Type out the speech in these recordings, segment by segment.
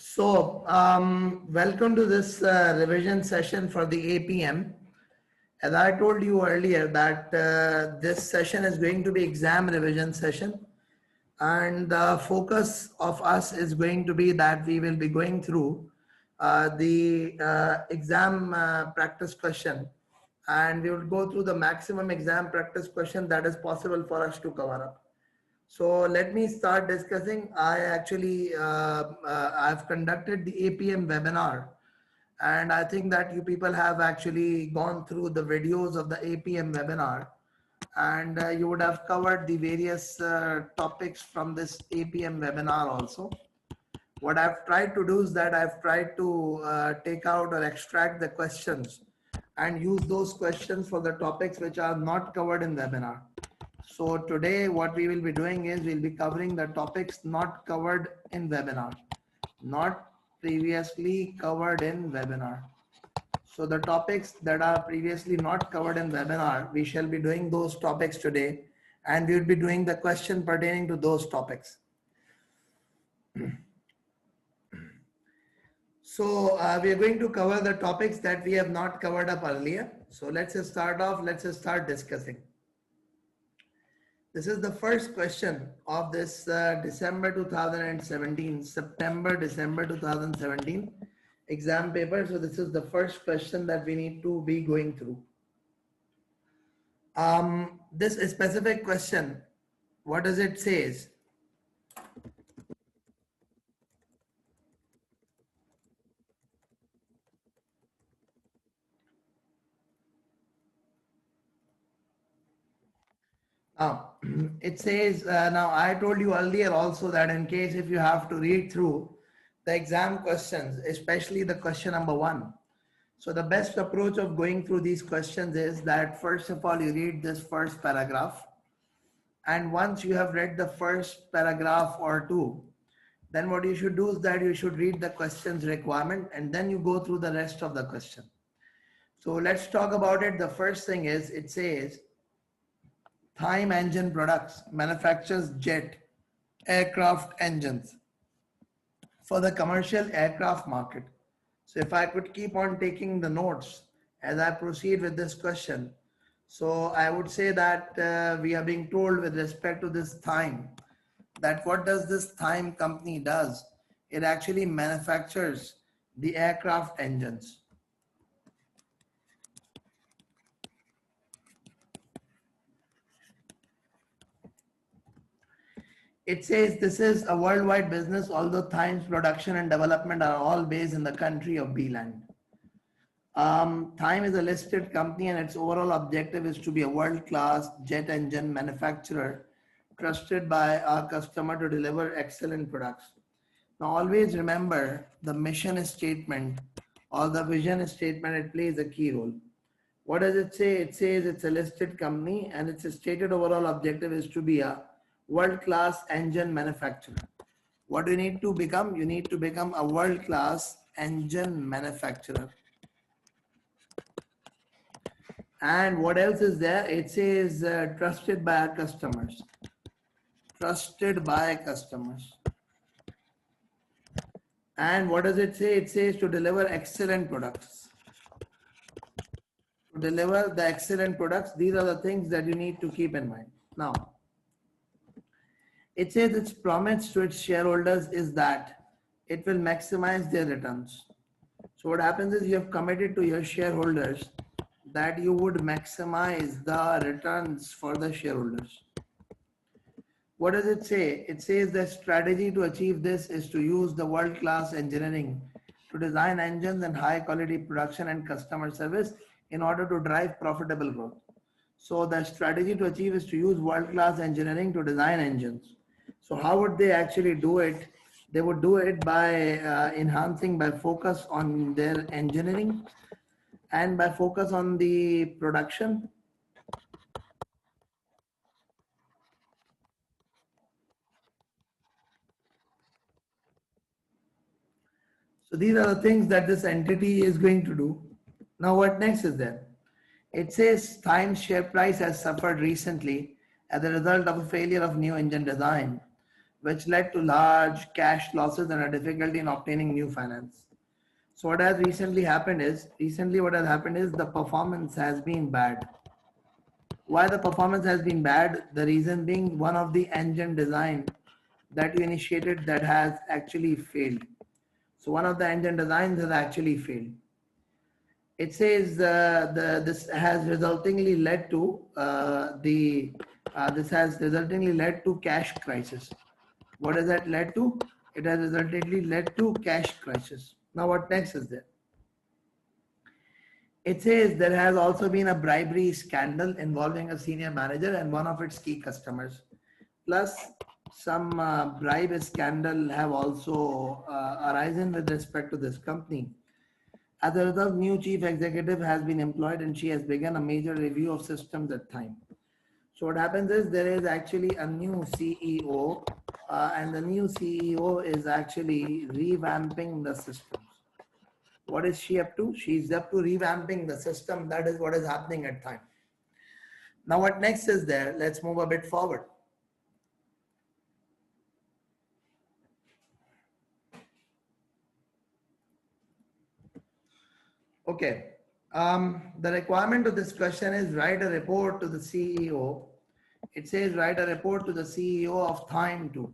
Welcome to this revision session for the APM. As I told you earlier that this session is going to be exam revision session, and the focus of us is going to be that we will be going through the exam practice question, and we will go through the maximum exam practice question that is possible for us to cover up. So let me start discussing. I've conducted the APM webinar, and I think that you people have actually gone through the videos of the APM webinar, and you would have covered the various topics from this APM webinar also. What I've tried to do is that I've tried to take out or extract the questions and use those questions for the topics which are not covered in webinar. So today what we will be doing is we'll be covering the topics not covered in webinar, not previously covered in webinar. So the topics that are previously not covered in webinar, we shall be doing those topics today, and we will be doing the question pertaining to those topics. So we are going to cover the topics that we have not covered up earlier. So let's start off, let's start discussing. This is the first question of this September 2017 exam paper. So this is the first question that we need to be going through. This specific question, what does it say? Now, it says, now I told you earlier also that in case if you have to read through the exam questions, especially the question number 1. So the best approach of going through these questions is that first of all, you read this first paragraph. And once you have read the first paragraph or 2, then what you should do is that you should read the question's requirement and then you go through the rest of the question. So let's talk about it. The first thing is, it says, Thyme Engine Products manufactures jet aircraft engines for the commercial aircraft market. So if I could keep on taking the notes as I proceed with this question. So I would say that we are being told with respect to this Thyme, that what does this Thyme company does? It actually manufactures the aircraft engines. It says this is a worldwide business, although Thyme's production and development are all based in the country of Beeland. Thyme is a listed company and its overall objective is to be a world-class jet engine manufacturer trusted by our customer to deliver excellent products. Now always remember the mission statement or the vision statement, it plays a key role. What does it say? It says it's a listed company and its stated overall objective is to be a world-class engine manufacturer. What do you need to become? You need to become a world-class engine manufacturer. And what else is there? It says trusted by our customers. Trusted by customers. And what does it say? It says to deliver excellent products. To deliver the excellent products, these are the things that you need to keep in mind. Now, it says its promise to its shareholders is that it will maximize their returns. So what happens is you have committed to your shareholders that you would maximize the returns for the shareholders. What does it say? It says the strategy to achieve this is to use the world-class engineering to design engines and high-quality production and customer service in order to drive profitable growth. So the strategy to achieve is to use world-class engineering to design engines. So how would they actually do it? They would do it by enhancing, by focus on their engineering and by focus on the production. So these are the things that this entity is going to do. Now what next is there? It says Thyme's share price has suffered recently as a result of a failure of new engine design. which led to large cash losses and a difficulty in obtaining new finance. So what has recently happened is, the performance has been bad. Why the performance has been bad? The reason being one of the engine design that you initiated that has actually failed. So one of the engine designs has actually failed. It says this has resultingly led to cash crisis. What has that led to? It has resultantly led to cash crisis. Now what next is there? It says there has also been a bribery scandal involving a senior manager and one of its key customers. Plus, some bribe scandal have also arisen with respect to this company. As a result, new chief executive has been employed and she has begun a major review of systems at Thyme. So what happens is there is actually a new CEO and the new CEO is actually revamping the systems. What is she up to? She's up to revamping the system. That is what is happening at Thyme. Now what next is there? Let's move a bit forward. Okay. The requirement of this question is write a report to the CEO. It says write a report to the CEO of Thyme to.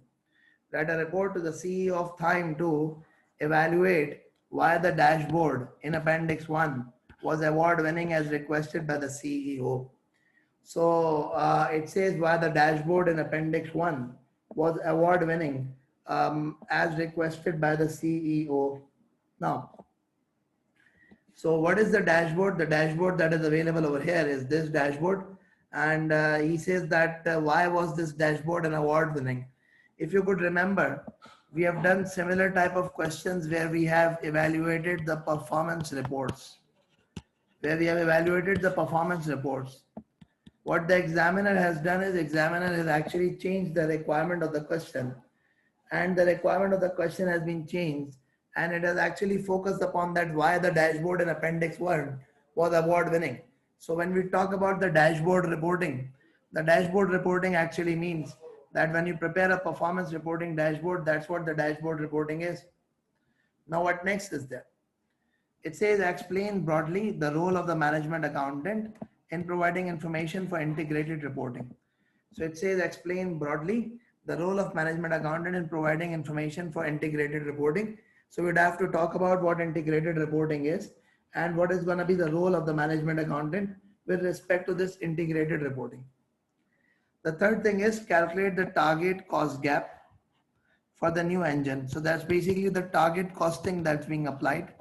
Write a report to the CEO of Thyme to evaluate why the dashboard in Appendix 1 was award winning as requested by the CEO. So it says why the dashboard in Appendix 1 was award winning as requested by the CEO. Now, so what is the dashboard? The dashboard that is available over here is this dashboard. And he says that why was this dashboard an award winning? If you could remember, we have done similar type of questions where we have evaluated the performance reports. What the examiner has done is examiner has actually changed the requirement of the question, and the requirement of the question has been changed, and it has actually focused upon that why the dashboard in Appendix 1 was award winning. So when we talk about the dashboard reporting actually means that when you prepare a performance reporting dashboard, that's what the dashboard reporting is. Now what next is there? It says explain broadly the role of the management accountant in providing information for integrated reporting. So it says explain broadly the role of management accountant in providing information for integrated reporting. So we'd have to talk about what integrated reporting is and what is going to be the role of the management accountant with respect to this integrated reporting. The third thing is calculate the target cost gap for the new engine. So that's basically the target costing that's being applied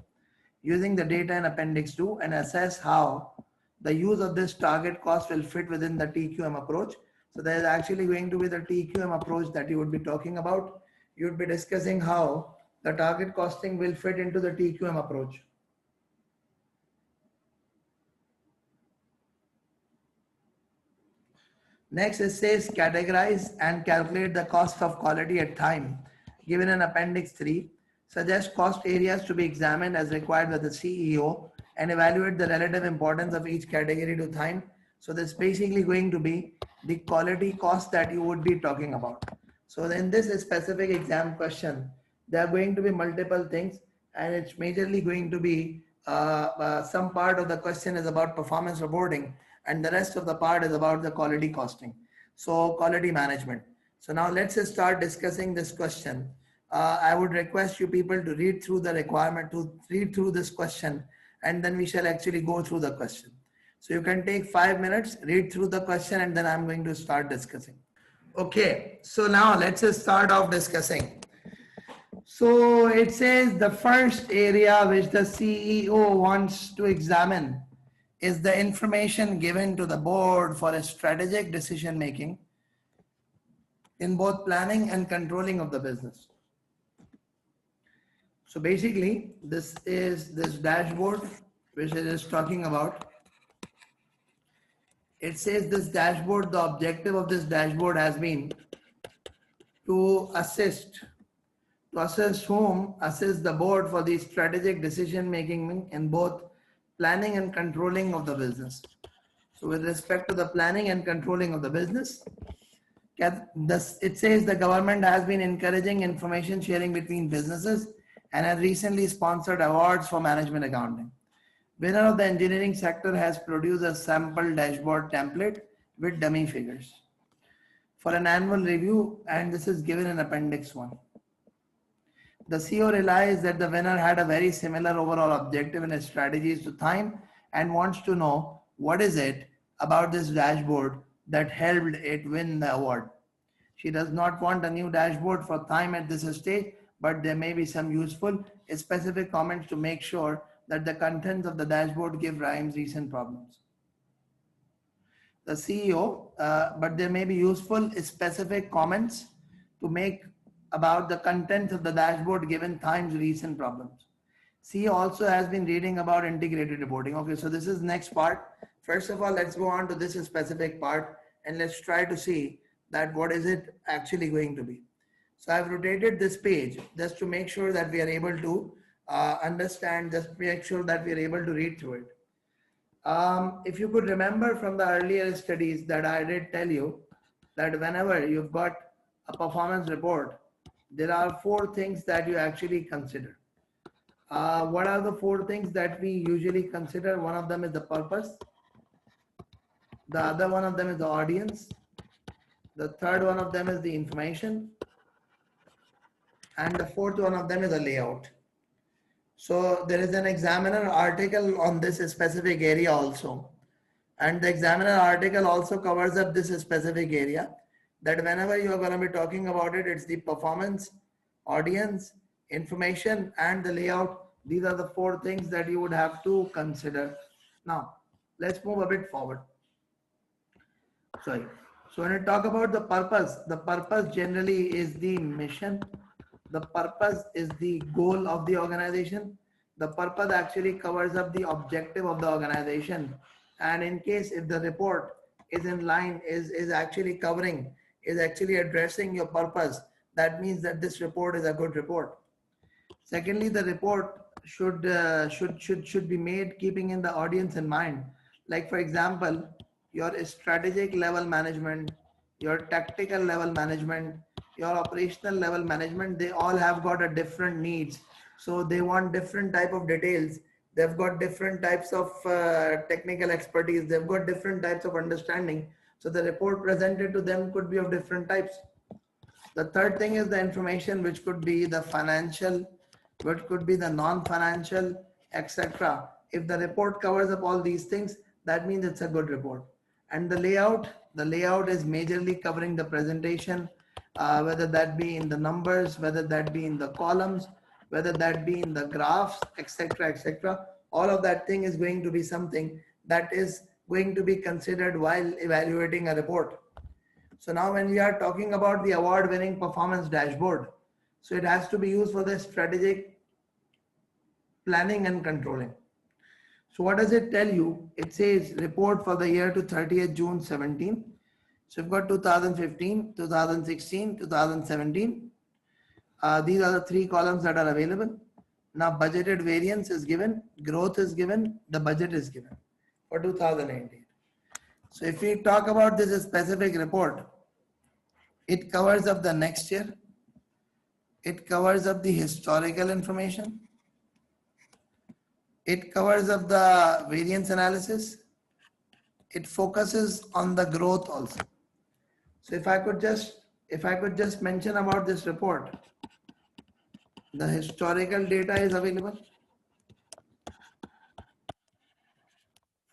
using the data in Appendix 2 and assess how the use of this target cost will fit within the Tqm approach. So there is actually going to be the Tqm approach that you would be talking about. You would be discussing how the target costing will fit into the Tqm approach. Next it says categorize and calculate the cost of quality at Thyme given in Appendix 3. Suggest cost areas to be examined as required by the CEO and evaluate the relative importance of each category to Thyme. So this is basically going to be the quality cost that you would be talking about. So in this specific exam question, there are going to be multiple things, and it's majorly going to be some part of the question is about performance reporting and the rest of the part is about the quality costing. So quality management. So now let's start discussing this question. I would request you people to read through the requirement, to read through this question, and then we shall actually go through the question. So you can take 5 minutes, read through the question, and then I'm going to start discussing. Okay, so now let's start off discussing. So it says the first area which the CEO wants to examine is the information given to the board for a strategic decision making in both planning and controlling of the business. So basically this is this dashboard which it is talking about. It says this dashboard, the objective of this dashboard has been to assist the board for the strategic decision making in both planning and controlling of the business. So with respect to the planning and controlling of the business, It says the government has been encouraging information sharing between businesses and has recently sponsored awards for management accounting. Winner of the engineering sector has produced a sample dashboard template with dummy figures for an annual review, and this is given in Appendix 1. The CEO realized that the winner had a very similar overall objective in his strategies to Thyme and wants to know what is it about this dashboard that helped it win the award. She does not want a new dashboard for Thyme at this stage, but there may be some useful specific comments to make sure that the contents of the dashboard give rhymes recent problems. The CEO, but there may be useful specific comments to make about the contents of the dashboard given Thyme's recent problems. CEO also has been reading about integrated reporting. Okay, so this is next part. First of all, let's go on to this specific part and let's try to see that what is it actually going to be. So I've rotated this page just to make sure that we are able to understand, just make sure that we are able to read through it. If you could remember from the earlier studies that I did tell you that whenever you've got a performance report, there are 4 things that you actually consider. What are the 4 things that we usually consider? One of them is the purpose. The other one of them is the audience. The third one of them is the information. And the fourth one of them is the layout. So there is an examiner article on this specific area also. And the examiner article also covers up this specific area, that whenever you are going to be talking about it, it's the performance, audience, information, and the layout. These are the 4 things that you would have to consider. Now, let's move a bit forward. Sorry. So when you talk about the purpose generally is the mission. The purpose is the goal of the organization. The purpose actually covers up the objective of the organization. And in case if the report is in line, is actually covering, is actually addressing your purpose, that means that this report is a good report. Secondly, the report should be made keeping in the audience in mind. Like for example, your strategic level management, your tactical level management, your operational level management, they all have got a different needs. So they want different type of details. They've got different types of technical expertise. They've got different types of understanding. So the report presented to them could be of different types. The third thing is the information, which could be the financial, which could be the non-financial, etc. If the report covers up all these things, that means it's a good report. And the layout is majorly covering the presentation, whether that be in the numbers, whether that be in the columns, whether that be in the graphs, etc., etc. All of that thing is going to be something that is going to be considered while evaluating a report. So now when we are talking about the award-winning performance dashboard, so it has to be used for the strategic planning and controlling. So what does it tell you? It says report for the year to 30th June 17. So we've got 2015, 2016, 2017. These are the 3 columns that are available. Now budgeted variance is given, growth is given, the budget is given for 2018. So if we talk about this specific report, it covers up the next year. It covers up the historical information. It covers up the variance analysis. It focuses on the growth also. So if I could just mention about this report, the historical data is available.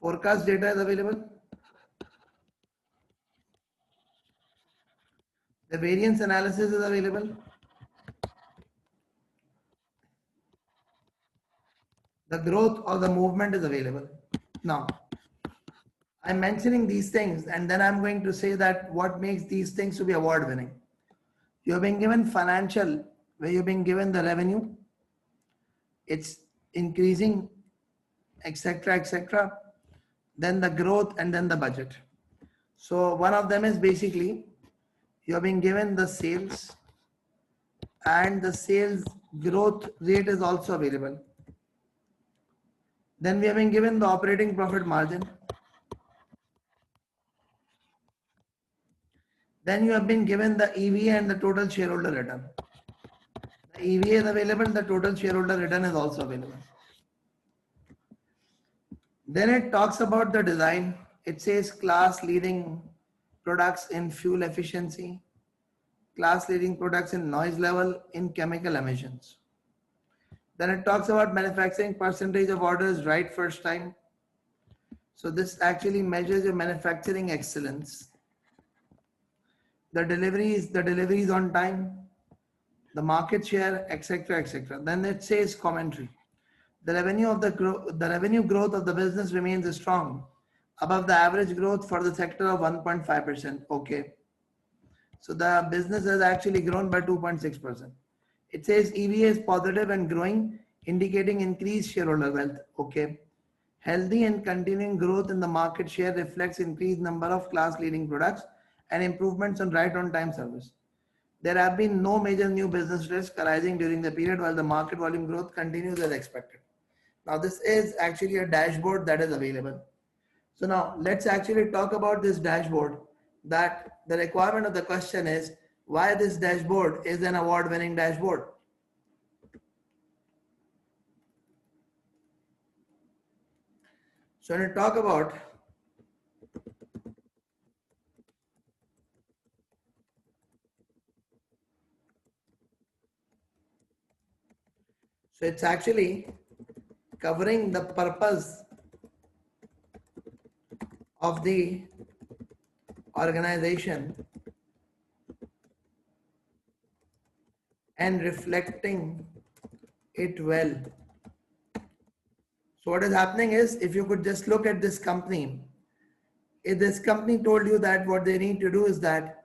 Forecast data is available. The variance analysis is available. The growth or the movement is available. Now, I'm mentioning these things and then I'm going to say that what makes these things to be award winning. You have been given financial, where you've been given the revenue, it's increasing, etc., etc. Then the growth and then the budget. So one of them is basically you have been given the sales and the sales growth rate is also available. Then we have been given the operating profit margin. Then you have been given the EVA and the total shareholder return. The EVA is available, the total shareholder return is also available. Then it talks about the design. It says class leading products in fuel efficiency, class leading products in noise level, in chemical emissions. Then it talks about manufacturing percentage of orders right first time. So this actually measures your manufacturing excellence. The deliveries on time, the market share, etc., etc. Then it says commentary. The revenue growth of the business remains strong, above the average growth for the sector of 1.5%. Okay. So the business has actually grown by 2.6%. It says EVA is positive and growing, indicating increased shareholder wealth. Okay. Healthy and continuing growth in the market share reflects increased number of class leading products and improvements on right on time service. There have been no major new business risks arising during the period while the market volume growth continues as expected. Now this is actually a dashboard that is available. So now let's actually talk about this dashboard. That the requirement of the question is why this dashboard is an award-winning dashboard. So when we talk about so it's actually covering the purpose of the organization and reflecting it well. So what is happening is, if you could just look at this company, if this company told you that what they need to do is that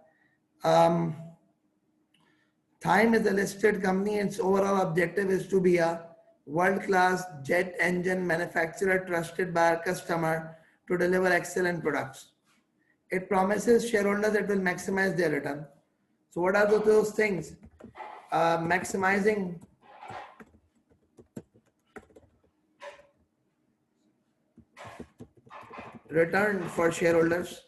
Thyme is a listed company, its overall objective is to be a world-class jet engine manufacturer trusted by our customer to deliver excellent products. It promises shareholders it will maximize their return. So what are those things? Maximizing return for shareholders.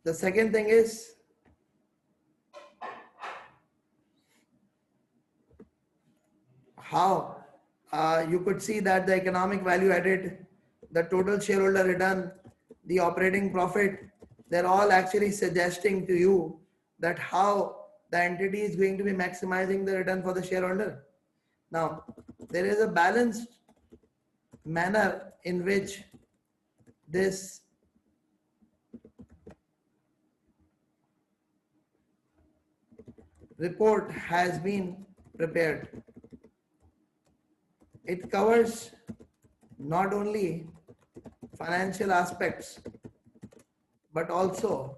The second thing is how you could see that the economic value added, the total shareholder return, the operating profit, they're all actually suggesting to you that how the entity is going to be maximizing the return for the shareholder. Now, there is a balanced manner in which this report has been prepared. It covers not only financial aspects, but also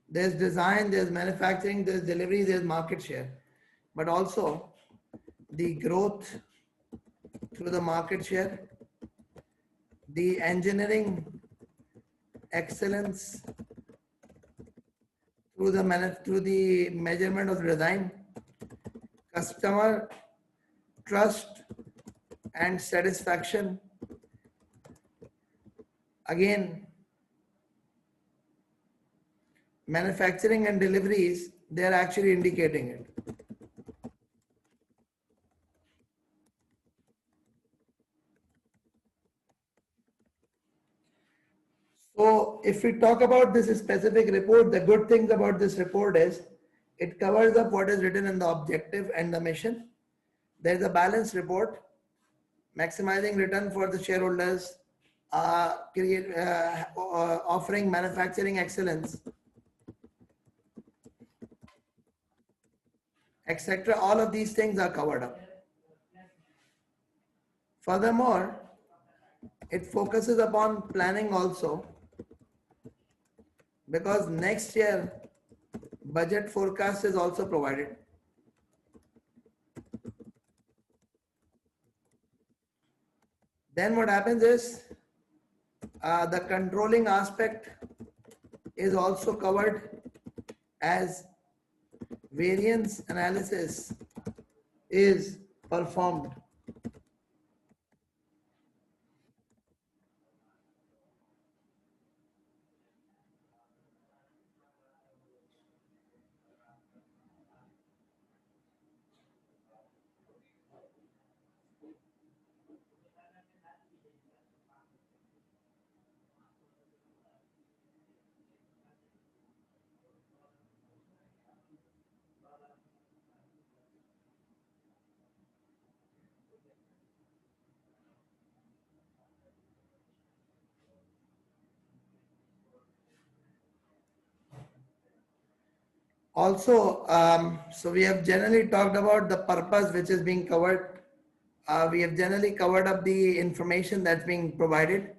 there's design, there's manufacturing, there's delivery, there's market share, but also the growth through the market share, the engineering excellence through the measurement of the design, customer trust and satisfaction. Again, manufacturing and deliveries, they are actually indicating it. So if we talk about this specific report, the good things about this report is it covers up what is written in the objective and the mission. There is a balanced report, maximizing return for the shareholders, offering manufacturing excellence, etc. All of these things are covered up. Furthermore, it focuses upon planning also, because next year budget forecast is also provided. Then what happens is the controlling aspect is also covered, as variance analysis is performed. Also, so we have generally talked about the purpose which is being covered. We have generally covered up the information that's being provided,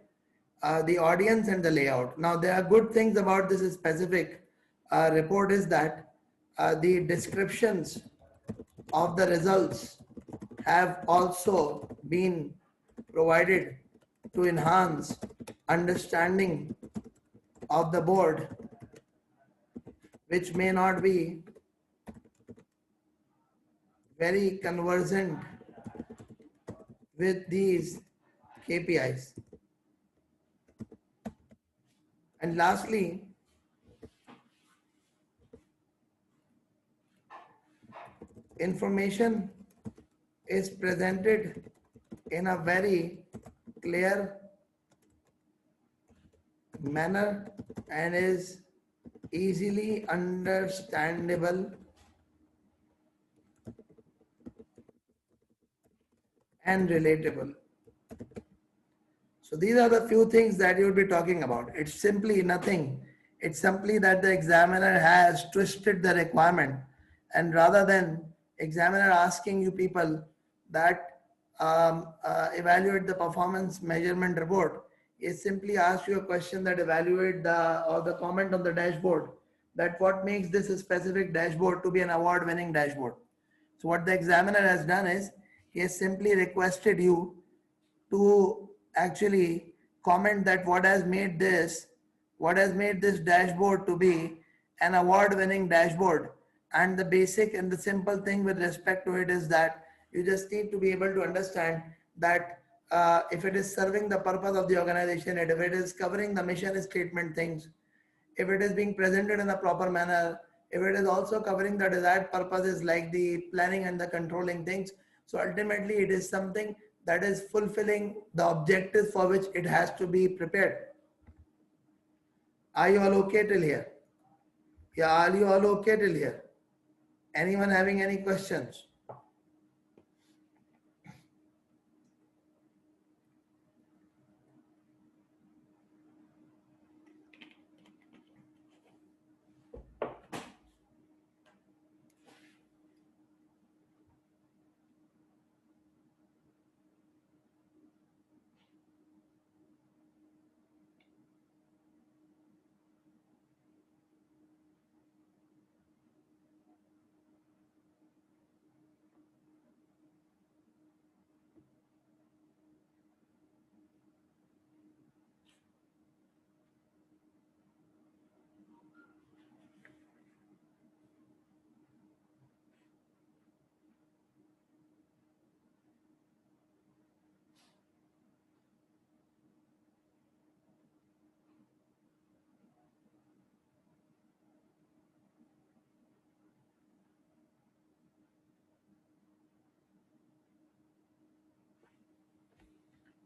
the audience and the layout. Now, there are good things about this specific report is that the descriptions of the results have also been provided to enhance understanding of the board, which may not be very conversant with these KPIs. And lastly, information is presented in a very clear manner and is easily understandable and relatable. So these are the few things that you will be talking about. It's simply nothing. It's simply that the examiner has twisted the requirement, and rather than examiner asking you people that evaluate the performance measurement report, it simply asks you a question that evaluate the or the comment on the dashboard that what makes this specific dashboard to be an award winning dashboard. So what the examiner has done is he has simply requested you to actually comment that what has made this dashboard to be an award winning dashboard. And the basic and the simple thing with respect to it is that you just need to be able to understand that if it is serving the purpose of the organization, if it is covering the mission statement things, if it is being presented in a proper manner, if it is also covering the desired purposes like the planning and the controlling things. So ultimately it is something that is fulfilling the objectives for which it has to be prepared. Are you all okay till here? Yeah, are you all okay till here? Anyone having any questions?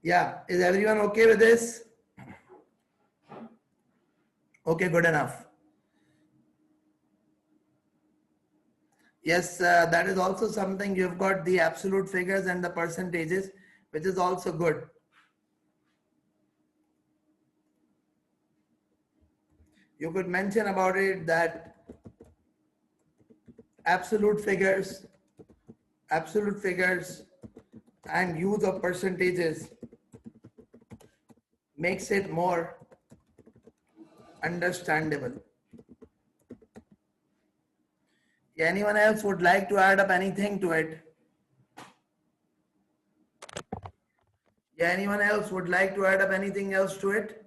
Yeah, is everyone okay with this? Okay, good enough. Yes, that is also something. You've got the absolute figures and the percentages, which is also good. You could mention about it that absolute figures and use of percentages makes it more understandable. Yeah, anyone else would like to add up anything to it? Yeah, anyone else would like to add up anything else to it?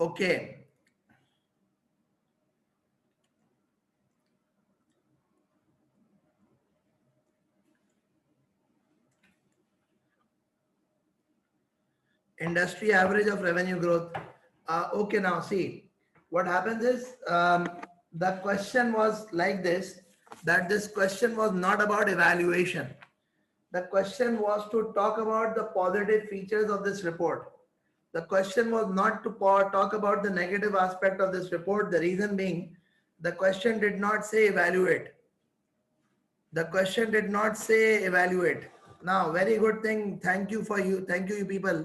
Okay. Industry average of revenue growth. Okay, now see, what happens is the question was like this, that this question was not about evaluation. The question was to talk about the positive features of this report. The question was not to talk about the negative aspect of this report. The reason being, the question did not say evaluate. The question did not say evaluate. Now, very good thing. Thank you for you. Thank you people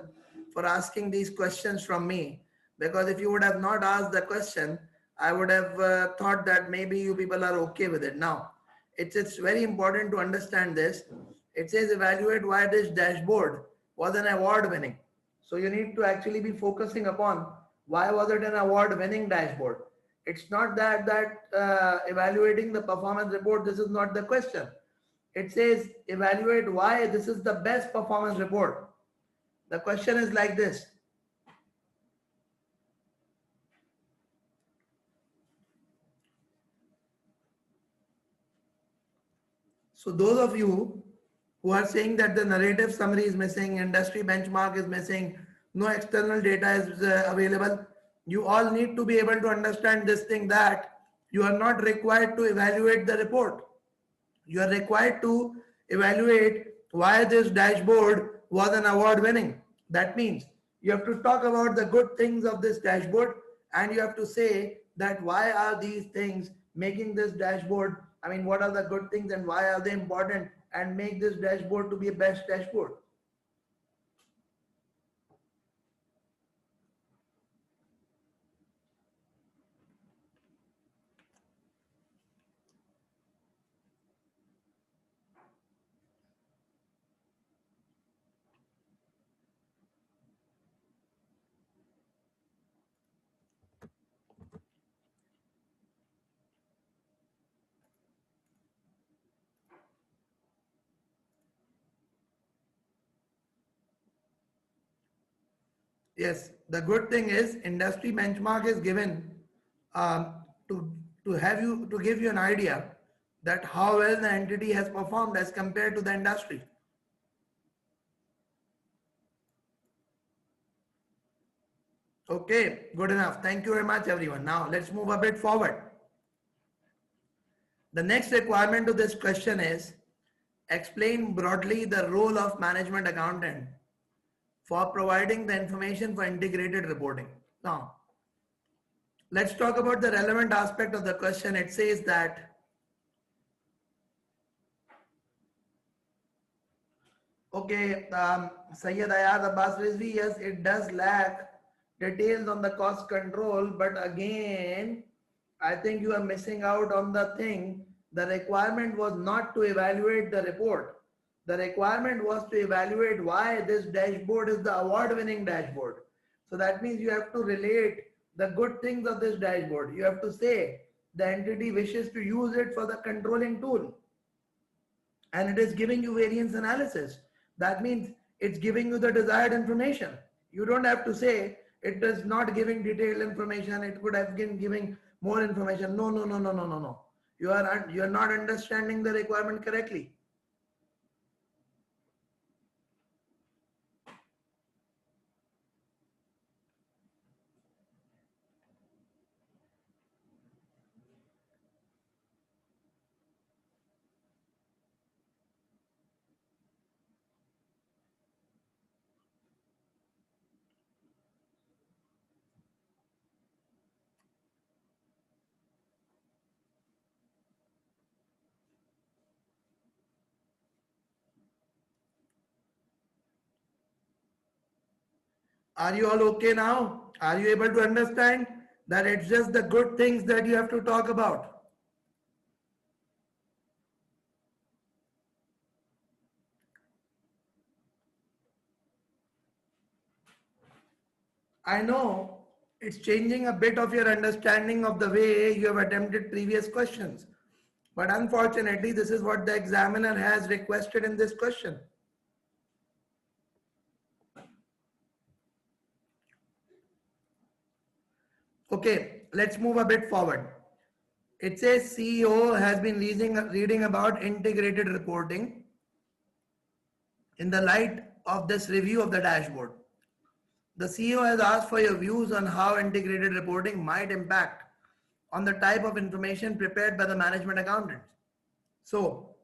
for asking these questions from me. Because if you would have not asked the question, I would have thought that maybe you people are okay with it. Now, it's very important to understand this. It says evaluate why this dashboard was an award winning. So you need to actually be focusing upon why was it an award winning dashboard. It's not that evaluating the performance report, this is not the question. It says evaluate why this is the best performance report. The question is like this. So those of you who are saying that the narrative summary is missing, industry benchmark is missing, no external data is available, you all need to be able to understand this thing, that you are not required to evaluate the report. You are required to evaluate why this dashboard was an award winning. That means you have to talk about the good things of this dashboard, and you have to say that why are these things making this dashboard, I mean, what are the good things and why are they important, and make this dashboard to be a best dashboard. Yes, the good thing is industry benchmark is given um, to to give you an idea that how well the entity has performed as compared to the industry. Okay, good enough. Thank you very much, everyone. Now let's move a bit forward. The next requirement to this question is explain broadly the role of management accountant for providing the information for integrated reporting. Now, let's talk about the relevant aspect of the question. It says that, okay, Sayyid Ayaz Abbas Rizvi, yes, it does lack details on the cost control, but again, I think you are missing out on the thing. The requirement was not to evaluate the report. The requirement was to evaluate why this dashboard is the award-winning dashboard. So that means you have to relate the good things of this dashboard. You have to say the entity wishes to use it for the controlling tool, and it is giving you variance analysis. That means it's giving you the desired information. You don't have to say it is not giving detailed information, it could have been giving more information. No, no, no, no, no, no, no. You are not understanding the requirement correctly. Are you all okay now? Are you able to understand that it's just the good things that you have to talk about? I know it's changing a bit of your understanding of the way you have attempted previous questions. But unfortunately, this is what the examiner has requested in this question. Okay, let's move a bit forward. It says CEO has been reading about integrated reporting in the light of this review of the dashboard. The CEO has asked for your views on how integrated reporting might impact on the type of information prepared by the management accountants. So,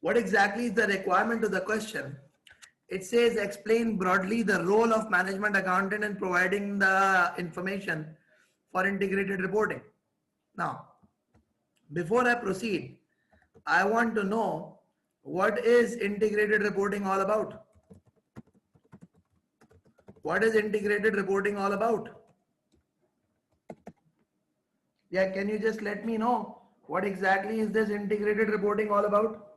what exactly is the requirement to the question? It says explain broadly the role of management accountant in providing the information for integrated reporting. Now, before I proceed, I want to know what is integrated reporting all about? What is integrated reporting all about? Yeah, can you just let me know what exactly is this integrated reporting all about?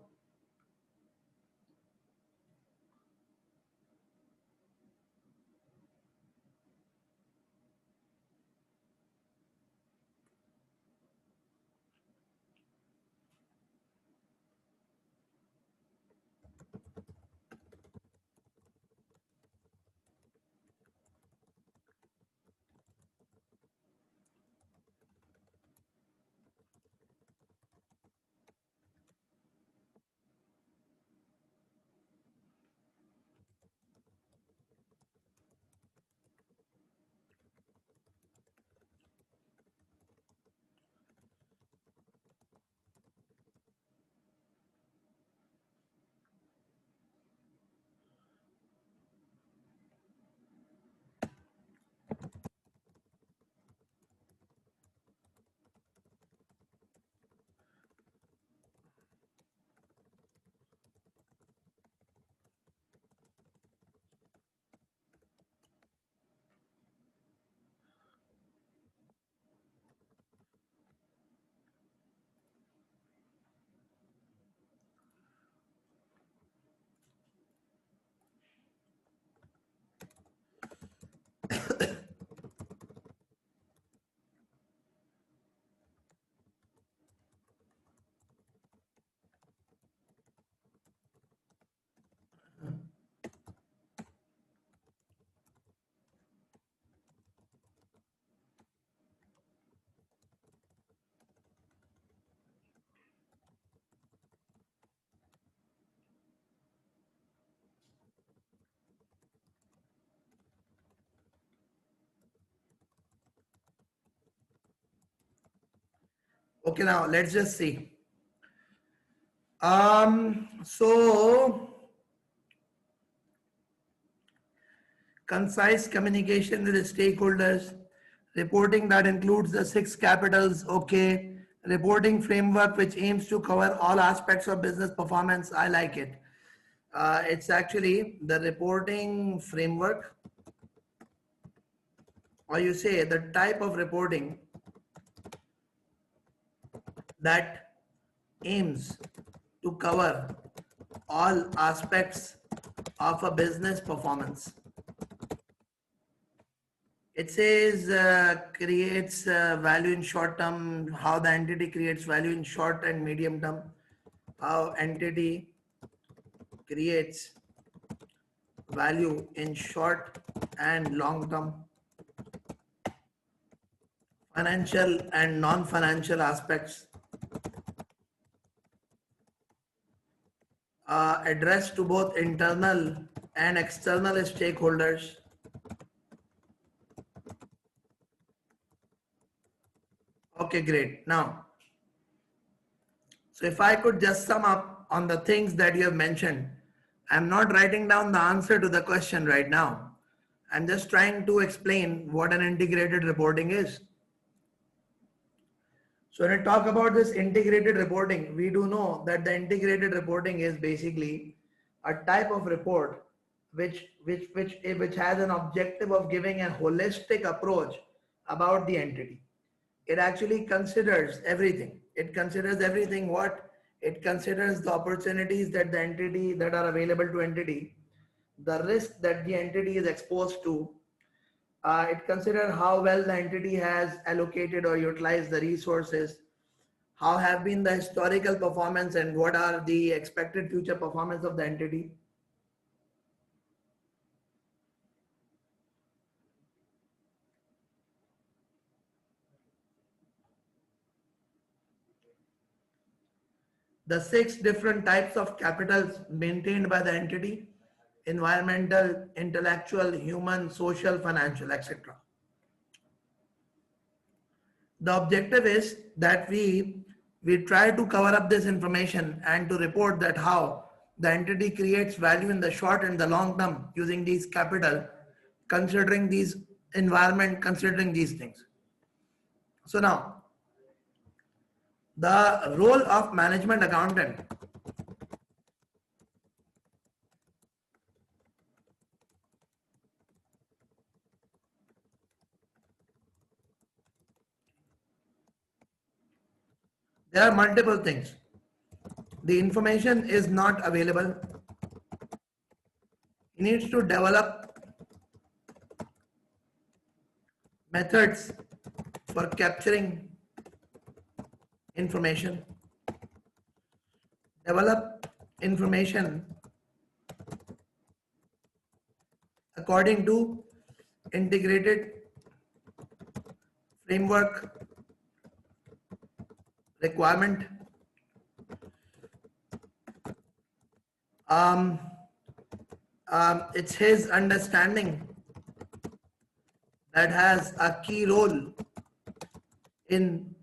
Okay, now let's just see. So concise communication with the stakeholders, reporting that includes the 6 capitals, okay, reporting framework which aims to cover all aspects of business performance, I like it. It's actually the reporting framework, or you say the type of reporting that aims to cover all aspects of a business performance. It says creates value in short term, how the entity creates value in short and medium term, how entity creates value in short and long term, financial and non-financial aspects, addressed to both internal and external stakeholders. Okay, great. Now, so if I could just sum up on the things that you have mentioned, I'm not writing down the answer to the question right now. I'm just trying to explain what an integrated reporting is. So when I talk about this integrated reporting, we do know that the integrated reporting is basically a type of report which has an objective of giving a holistic approach about the entity. It actually considers everything. It considers everything what? It considers the opportunities that the entity that are available to entity, the risk that the entity is exposed to. It considers how well the entity has allocated or utilized the resources, how have been the historical performance and what are the expected future performance of the entity. the 6 different types of capitals maintained by the entity: environmental, intellectual, human, social, financial, etc. The objective is that we try to cover up this information and to report that how the entity creates value in the short and the long term using these capital, considering these environment, considering these things. So now, the role of management accountant. There are multiple things. The information is not available. He needs to develop methods for capturing information, develop information according to integrated framework requirement. Um, it's his understanding that has a key role in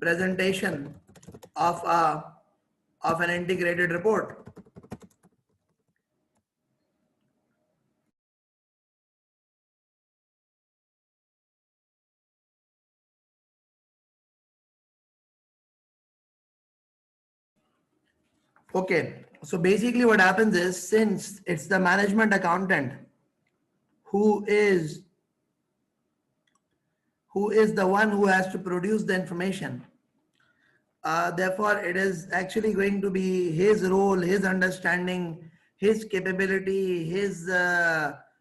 presentation of an integrated report. Okay, so basically what happens is, since it's the management accountant who is the one who has to produce the information, therefore it is actually going to be his role, his understanding, his capability, his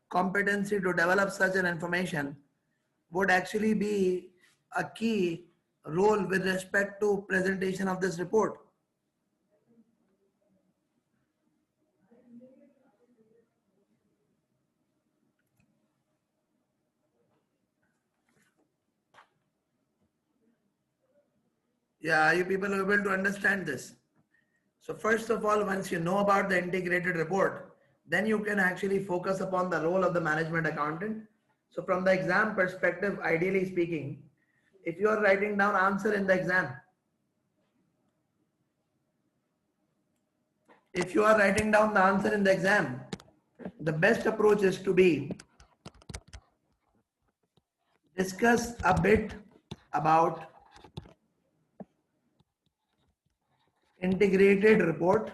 competency to develop such an information would actually be a key role with respect to presentation of this report. Yeah, you people are able to understand this. So first of all, once you know about the integrated report, then you can actually focus upon the role of the management accountant. So from the exam perspective, ideally speaking, if you are writing down answer in the exam, if you are writing down the answer in the exam, the best approach is to be discuss a bit about integrated report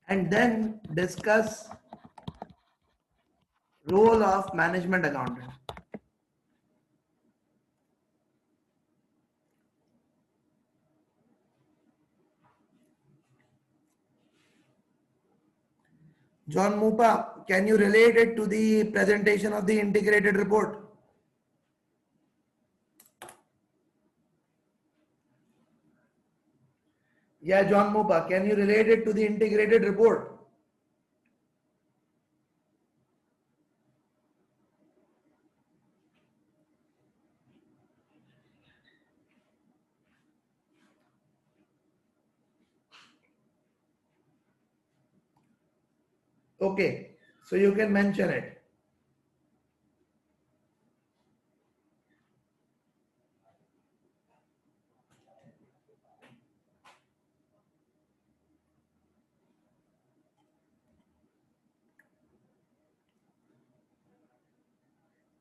and then discuss role of management accountant. John Mupa, can you relate it to the presentation of the integrated report? Yeah, John Mupa, can you relate it to the integrated report? Okay, so you can mention it.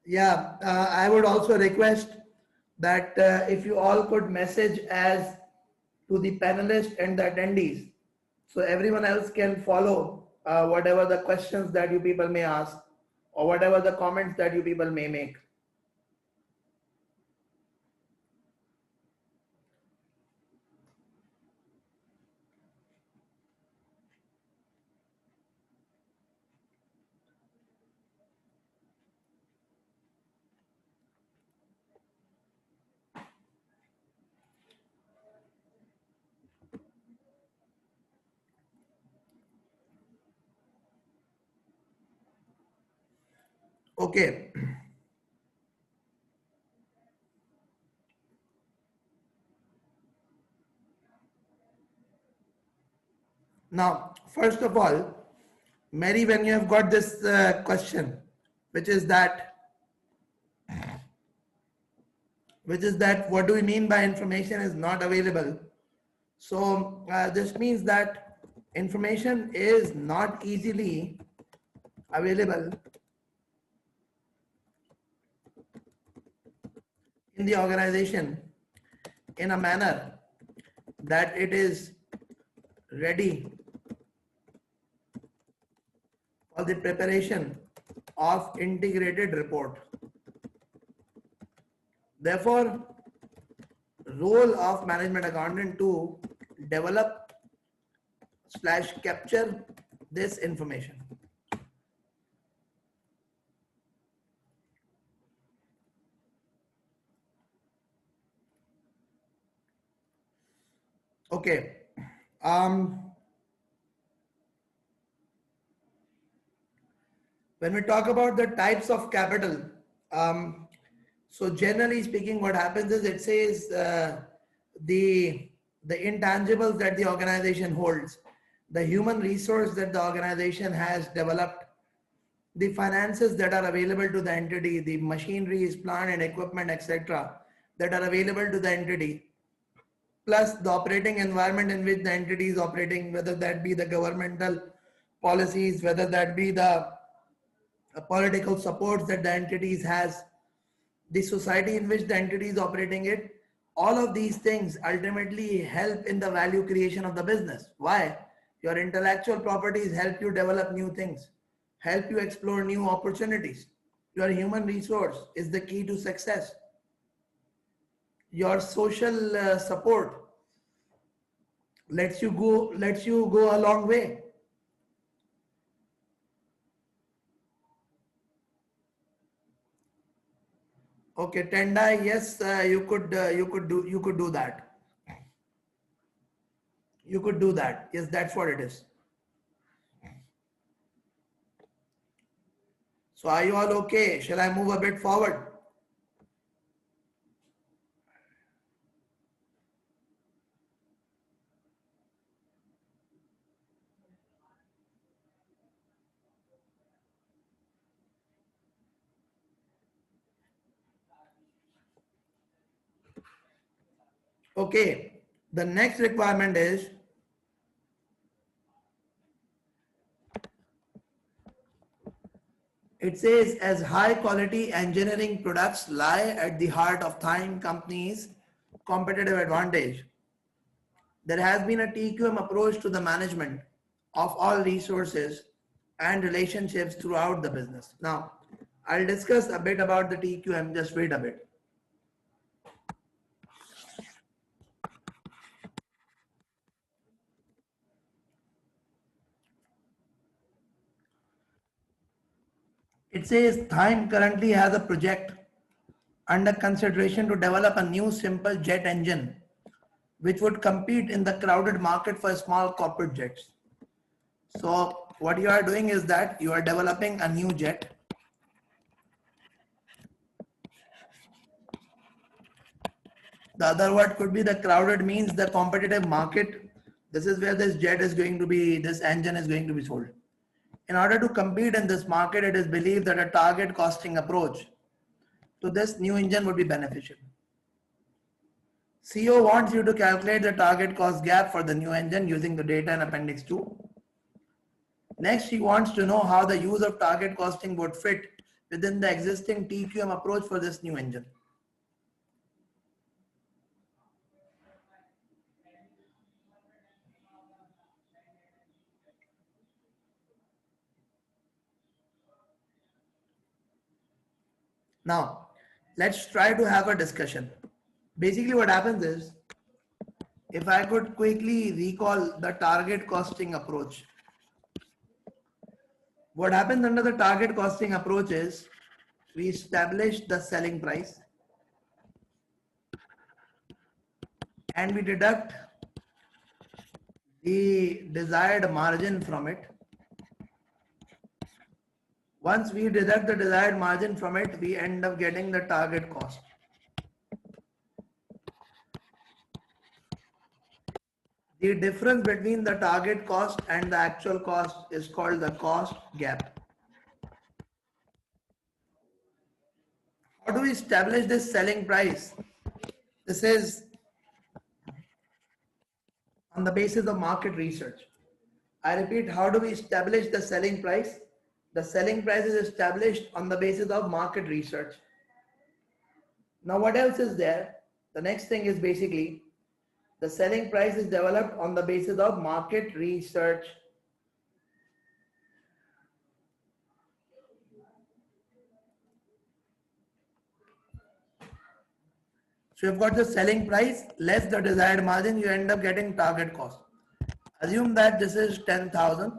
Yeah, I would also request that if you all could message as to the panelists and the attendees, so everyone else can follow whatever the questions that you people may ask or whatever the comments that you people may make. Okay. Now, first of all, Mary, when you have got this question, which is that what do we mean by information is not available? So this means that information is not easily available in the organization in a manner that it is ready for the preparation of integrated report. Therefore, role of management accountant to develop / capture this information. Okay. When we talk about the types of capital, so generally speaking, what happens is it says the intangibles that the organization holds, the human resource that the organization has developed, the finances that are available to the entity, the machineries, plant and equipment, etc., that are available to the entity, plus the operating environment in which the entity is operating, whether that be the governmental policies, whether that be the political supports that the entities has, the society in which the entity is operating it, all of these things ultimately help in the value creation of the business. Why? Your intellectual properties help you develop new things, help you explore new opportunities. Your human resource is the key to success. Your social support lets you go a long way. Okay, Tendai, yes, you could do that. You could do that. Yes, that's what it is. So are you all okay? Shall I move a bit forward? Okay, the next requirement is it says as high quality engineering products lie at the heart of Thyme company's competitive advantage. There has been a Tqm approach to the management of all resources and relationships throughout the business. Now, I'll discuss a bit about the Tqm, just wait a bit. It says Thyme currently has a project under consideration to develop a new simple jet engine which would compete in the crowded market for small corporate jets. So what you are doing is that you are developing a new jet. The other word could be the crowded means the competitive market. This is where this jet is going to be, this engine is going to be sold. In order to compete in this market, it is believed that a target costing approach to this new engine would be beneficial. CEO wants you to calculate the target cost gap for the new engine using the data in Appendix 2. Next, he wants to know how the use of target costing would fit within the existing Tqm approach for this new engine. Now, let's try to have a discussion. Basically, what happens is, if I could quickly recall the target costing approach, what happens under the target costing approach is we establish the selling price and we deduct the desired margin from it. Once we deduct the desired margin from it, we end up getting the target cost. The difference between the target cost and the actual cost is called the cost gap. How do we establish this selling price? This is on the basis of market research. I repeat, how do we establish the selling price? The selling price is established on the basis of market research. Now what else is there? The next thing is basically the selling price is developed on the basis of market research. So you've got the selling price less the desired margin, you end up getting target cost. Assume that this is 10,000.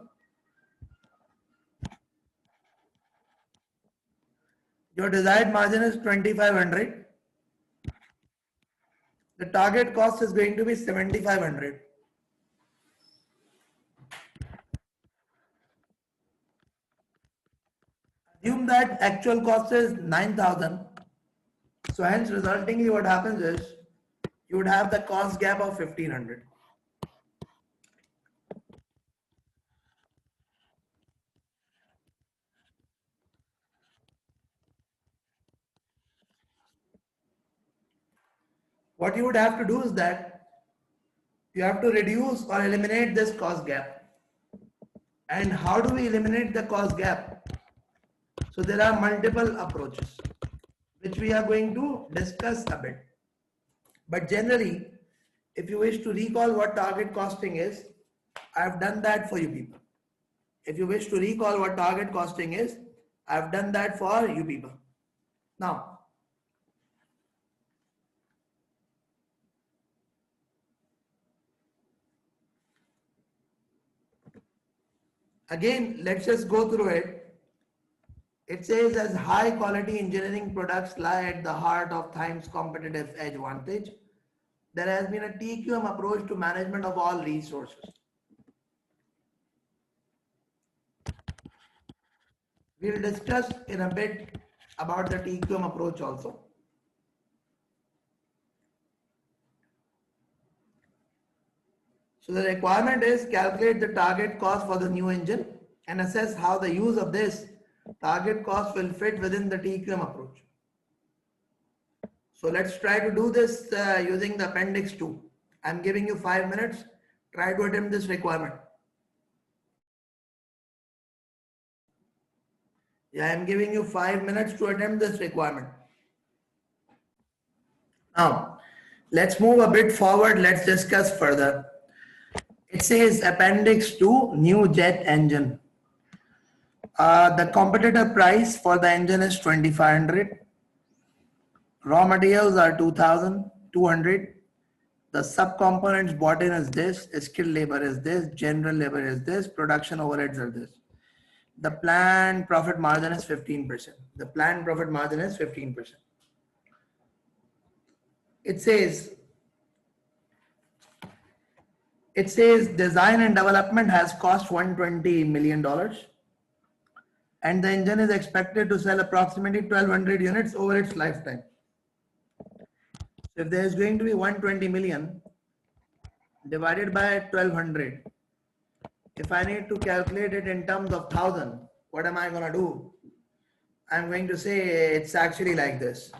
Your desired margin is 2,500. The target cost is going to be 7,500. Assume that actual cost is 9,000. So hence resultingly what happens is you would have the cost gap of 1,500. What you would have to do is that you have to reduce or eliminate this cost gap. And how do we eliminate the cost gap? So there are multiple approaches which we are going to discuss a bit. But generally, if you wish to recall what target costing is, I have done that for you people. If you wish to recall what target costing is, I have done that for you people. Now, again, let's just go through it. It says as high quality engineering products lie at the heart of Thyme's competitive edge advantage, there has been a Tqm approach to management of all resources. We'll discuss in a bit about the Tqm approach also. So the requirement is calculate the target cost for the new engine and assess how the use of this target cost will fit within the Tqm approach. So let's try to do this using the appendix 2. I'm giving you 5 minutes. Try to attempt this requirement. Yeah, I'm giving you 5 minutes to attempt this requirement. Now, let's move a bit forward. Let's discuss further. It says appendix 2, new jet engine. The competitor price for the engine is 2,500. Raw materials are 2,200. The subcomponents bought in is this, skilled labor is this, general labor is this, production overheads are this. The planned profit margin is 15%. The planned profit margin is 15%. It says design and development has cost $120 million and the engine is expected to sell approximately 1,200 units over its lifetime. So if there is going to be 120 million divided by 1,200, if I need to calculate it in terms of 1,000, what am I going to do? I'm going to say it's actually like this.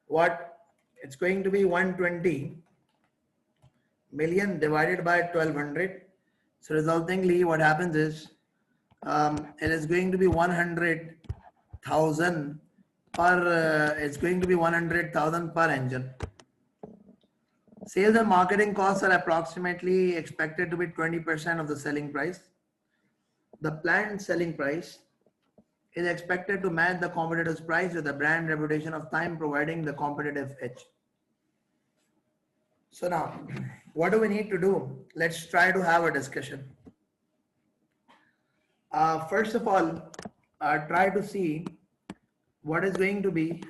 What? It's going to be 120 million divided by 1,200. So resultingly what happens is it is going to be 100,000 per, it's going to be 100,000 per engine. Sales and marketing costs are approximately expected to be 20% of the selling price. The planned selling price is expected to match the competitor's price with the brand reputation of Thyme providing the competitive edge. So now, what do we need to do? Let's try to have a discussion. First of all, try to see what is going to be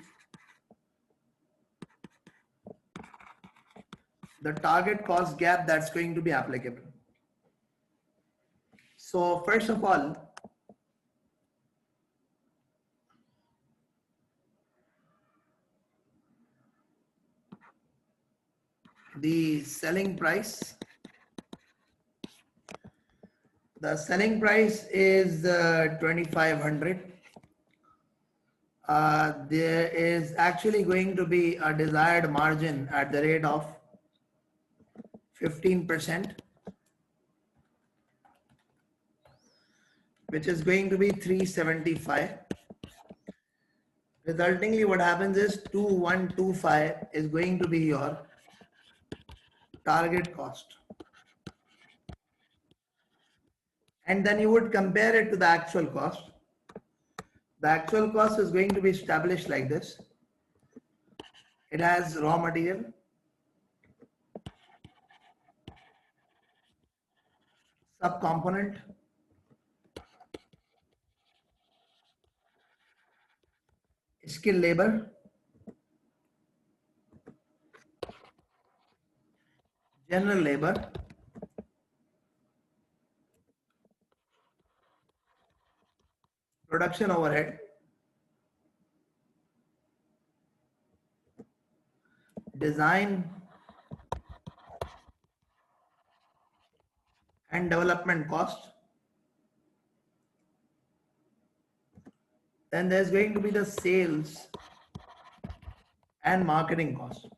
the target cost gap that's going to be applicable. So first of all, the selling price The selling price is 2500. There is actually going to be a desired margin at the rate of 15%, which is going to be 375. Resultingly, what happens is 2125 is going to be your target cost. And then you would compare it to the actual cost. The actual cost is going to be established like this. It has raw material, subcomponent, skilled labor, general labor, production overhead, design and development cost. Then there's going to be the sales and marketing cost.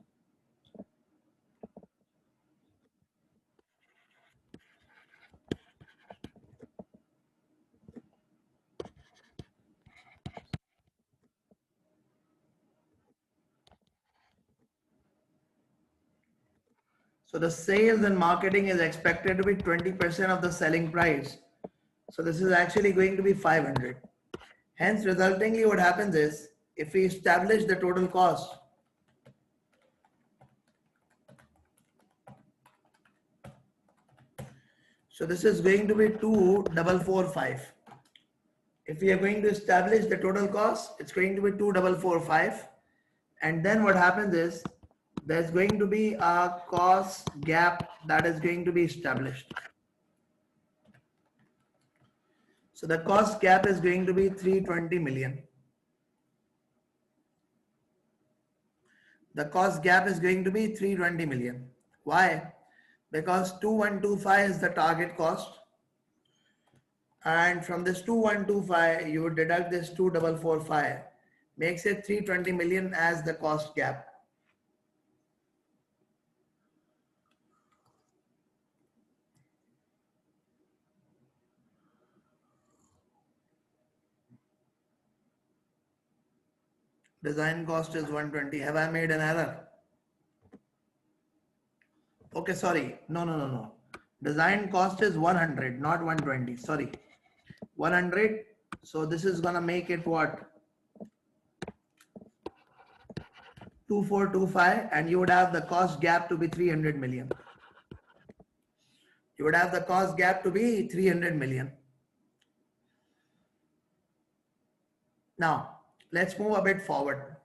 So the sales and marketing is expected to be 20% of the selling price. So this is actually going to be 500. Hence, resultingly, what happens is if we establish the total cost, so this is going to be 2445. If we are going to establish the total cost, it's going to be 2445. And then what happens is there's going to be a cost gap that is going to be established. So the cost gap is going to be 320 million. The cost gap is going to be 320 million. Why? Because 2125 is the target cost. And from this 2125, you would deduct this 2445, makes it 320 million as the cost gap. Design cost is 120. Have I made an error? Okay, sorry. No. Design cost is 100, not 120. Sorry. 100. So this is gonna make it what? 2425, and you would have the cost gap to be 300 million. You would have the cost gap to be 300 million. Now, let's move a bit forward.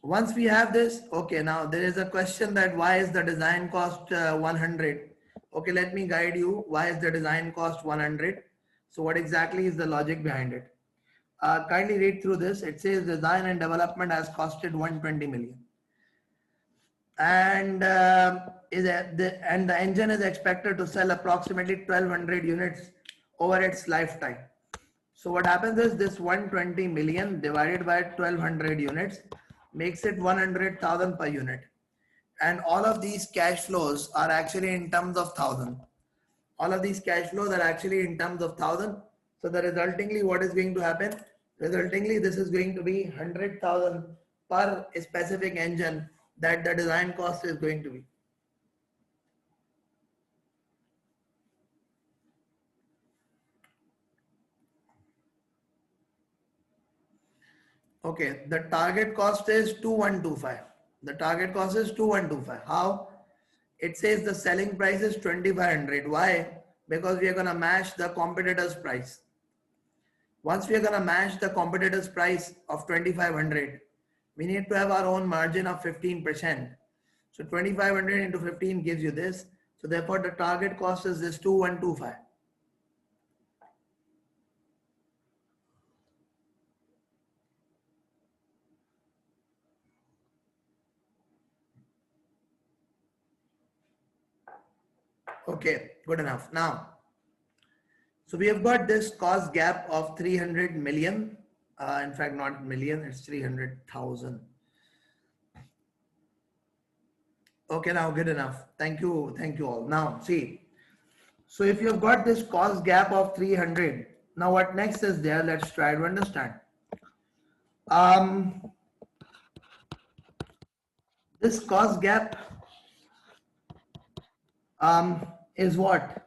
Once we have this, okay, now there is a question that why is the design cost 100? Okay, let me guide you. Why is the design cost 100? So what exactly is the logic behind it? Kindly read through this. It says design and development has costed 120 million. And the engine is expected to sell approximately 1200 units over its lifetime. So what happens is this 120 million divided by 1200 units makes it 100,000 per unit. And all of these cash flows are actually in terms of thousand. All of these cash flows are actually in terms of thousand. So the resultingly what is going to happen? Resultingly this is going to be 100,000 per specific engine that the design cost is going to be. Okay, the target cost is 2125. The target cost is 2125. How? It says the selling price is 2500. Why? Because we are going to match the competitor's price. Once we are going to match the competitor's price of 2500, we need to have our own margin of 15%. So 2500 into 15 gives you this. So therefore the target cost is this 2125. Okay, good enough. Now, so we have got this cost gap of 300 million. In fact, not million, it's 300,000. Okay, now good enough. Thank you all. Now, see, so if you've got this cost gap of 300, now what next is there? Let's try to understand. This cost gap is what?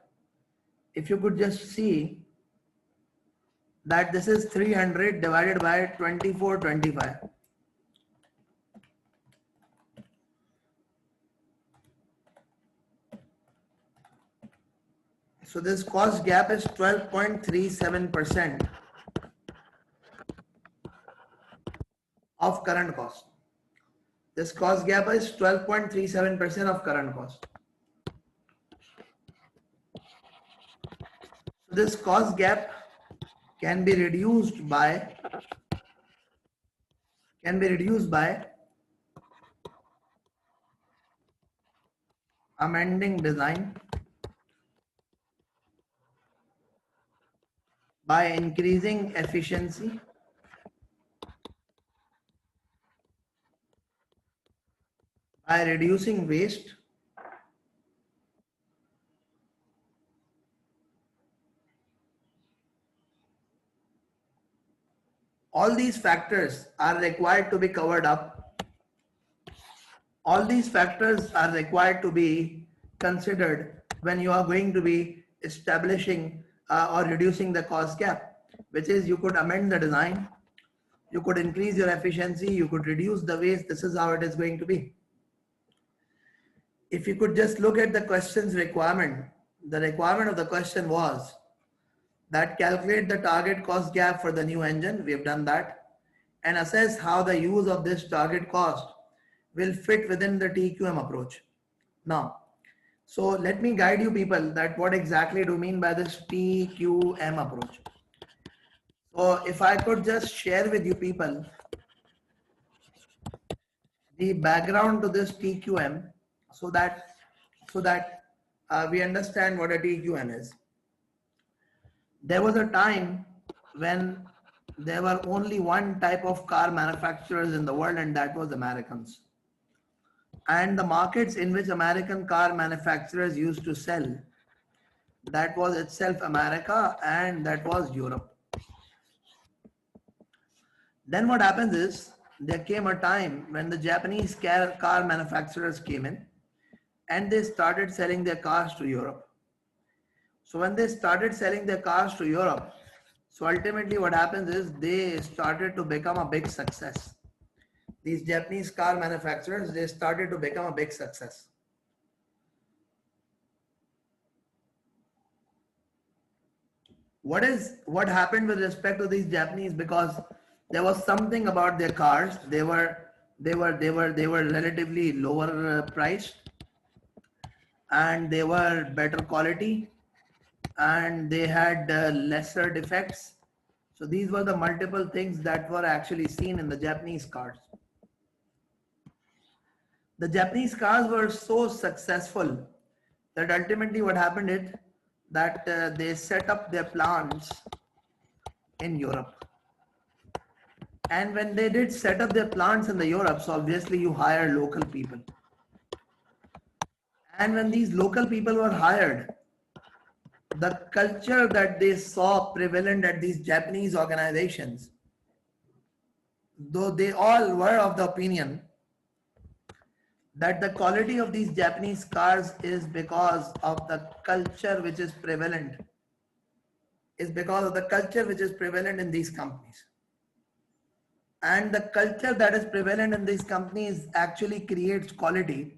If you could just see that this is 300 divided by 2425. So this cost gap is 12.37% of current cost. This cost gap is 12.37% of current cost. So this cost gap can be reduced by amending design, by increasing efficiency, by reducing waste, all these factors are required to be covered up. All these factors are required to be considered when you are going to be establishing or reducing the cost gap, which is you could amend the design, you could increase your efficiency, you could reduce the waste. This is how it is going to be. If you could just look at the question's requirement, the requirement of the question was that calculate the target cost gap for the new engine. We have done that, and assess how the use of this target cost will fit within the TQM approach. Now, so let me guide you people that what exactly do you mean by this TQM approach. So if I could just share with you people the background to this TQM so that we understand what a TQM is. There was a time when there were only one type of car manufacturers in the world, and that was Americans. And the markets in which American car manufacturers used to sell, that was itself America, and that was Europe. Then what happens is there came a time when the Japanese car manufacturers came in and they started selling their cars to Europe. So when they started selling their cars to Europe, so ultimately what happens is they started to become a big success. These Japanese car manufacturers, they started to become a big success. What happened with respect to these Japanese? Because there was something about their cars. They were relatively lower priced, and they were better quality, and they had lesser defects. So these were the multiple things that were actually seen in the Japanese cars. The Japanese cars were so successful that ultimately what happened is that they set up their plants in Europe. And when they did set up their plants in the Europe, so obviously you hire local people. And when these local people were hired, the culture that they saw prevalent at these Japanese organizations, though they all were of the opinion that the quality of these Japanese cars is because of the culture which is prevalent, in these companies. And the culture that is prevalent in these companies actually creates quality.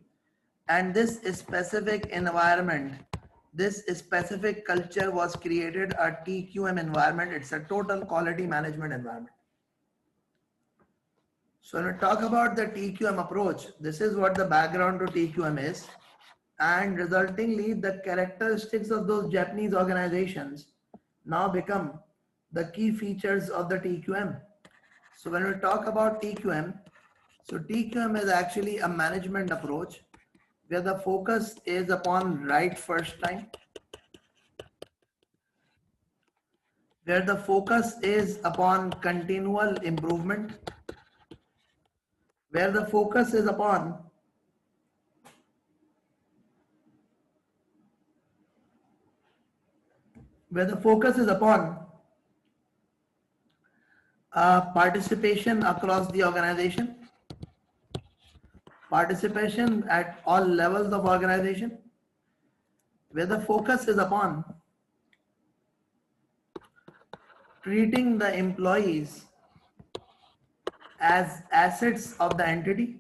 And this specific environment, this specific culture was created a TQM environment. It's a total quality management environment. So when we talk about the TQM approach, this is what the background to TQM is. And resultingly, the characteristics of those Japanese organizations now become the key features of the TQM. So when we talk about TQM, so TQM is actually a management approach where the focus is upon right first time, where the focus is upon continual improvement, where the focus is upon participation across the organization, participation at all levels of organization, where the focus is upon treating the employees as assets of the entity.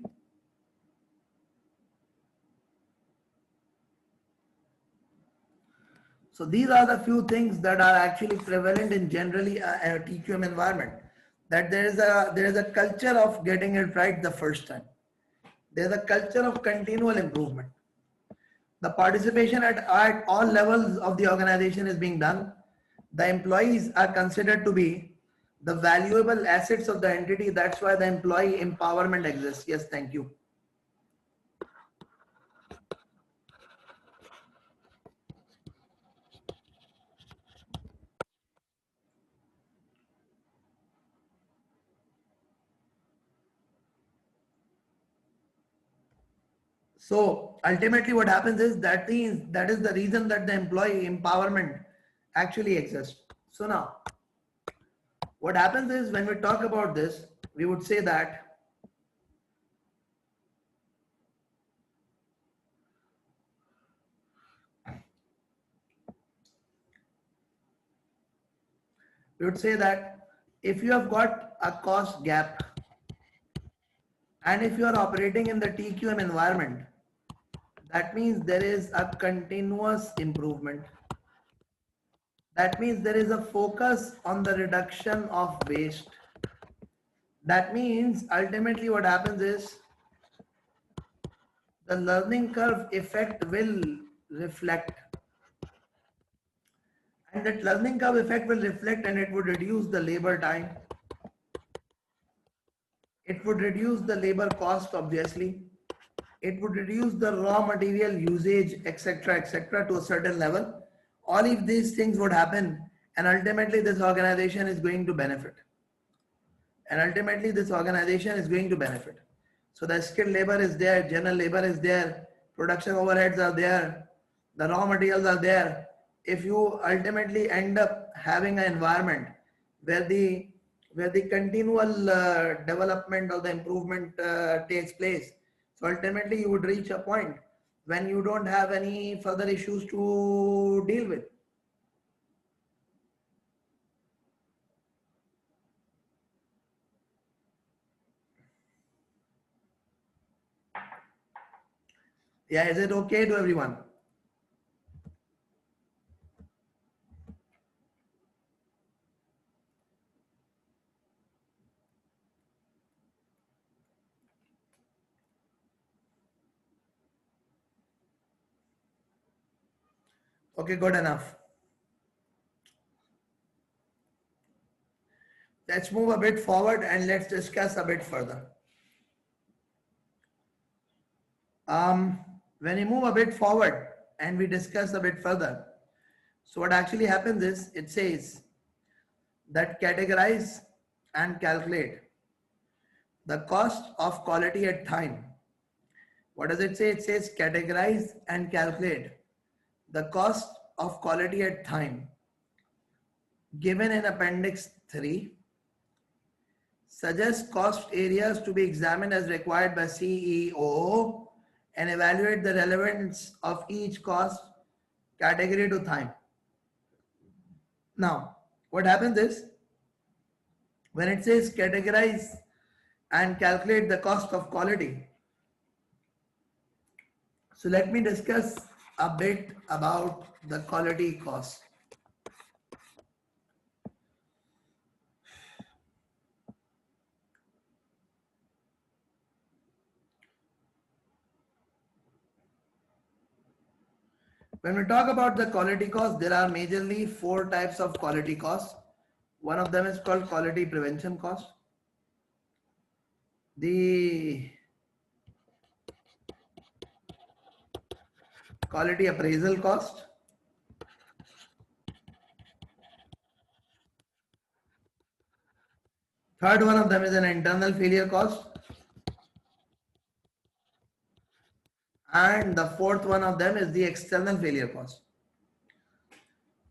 So these are the few things that are actually prevalent in generally a TQM environment. That there is a culture of getting it right the first time. There is a culture of continual improvement. The participation at all levels of the organization is being done. The employees are considered to be the valuable assets of the entity. That's why the employee empowerment exists. Yes, thank you. So ultimately what happens is that is the reason that the employee empowerment actually exists. So now what happens is when we talk about this, we would say that if you have got a cost gap and if you are operating in the TQM environment, that means there is a continuous improvement. That means there is a focus on the reduction of waste. That means ultimately what happens is the learning curve effect will reflect, and that learning curve effect will reflect and it would reduce the labor time. It would reduce the labor cost, obviously. It would reduce the raw material usage, etc., to a certain level. All of these things would happen, and ultimately this organization is going to benefit. So the skilled labor is there, general labor is there, production overheads are there, the raw materials are there. If you ultimately end up having an environment where the continual development or the improvement takes place, so ultimately you would reach a point when you don't have any further issues to deal with. Yeah, is it okay to everyone? Okay, good enough. Let's move a bit forward and let's discuss a bit further. When we move a bit forward and we discuss a bit further, so what actually happens is it says that categorize and calculate the cost of quality at Thyme. What does it say? It says categorize and calculate the cost of quality at Thyme given in Appendix 3. Suggest cost areas to be examined as required by CEO and evaluate the relevance of each cost category to Thyme. Now, what happens is when it says categorize and calculate the cost of quality, so let me discuss a bit about the quality cost. When we talk about the quality cost, there are majorly 4 types of quality costs. One of them is called quality prevention cost. The quality appraisal cost. Third one of them is an internal failure cost. And the fourth one of them is the external failure cost.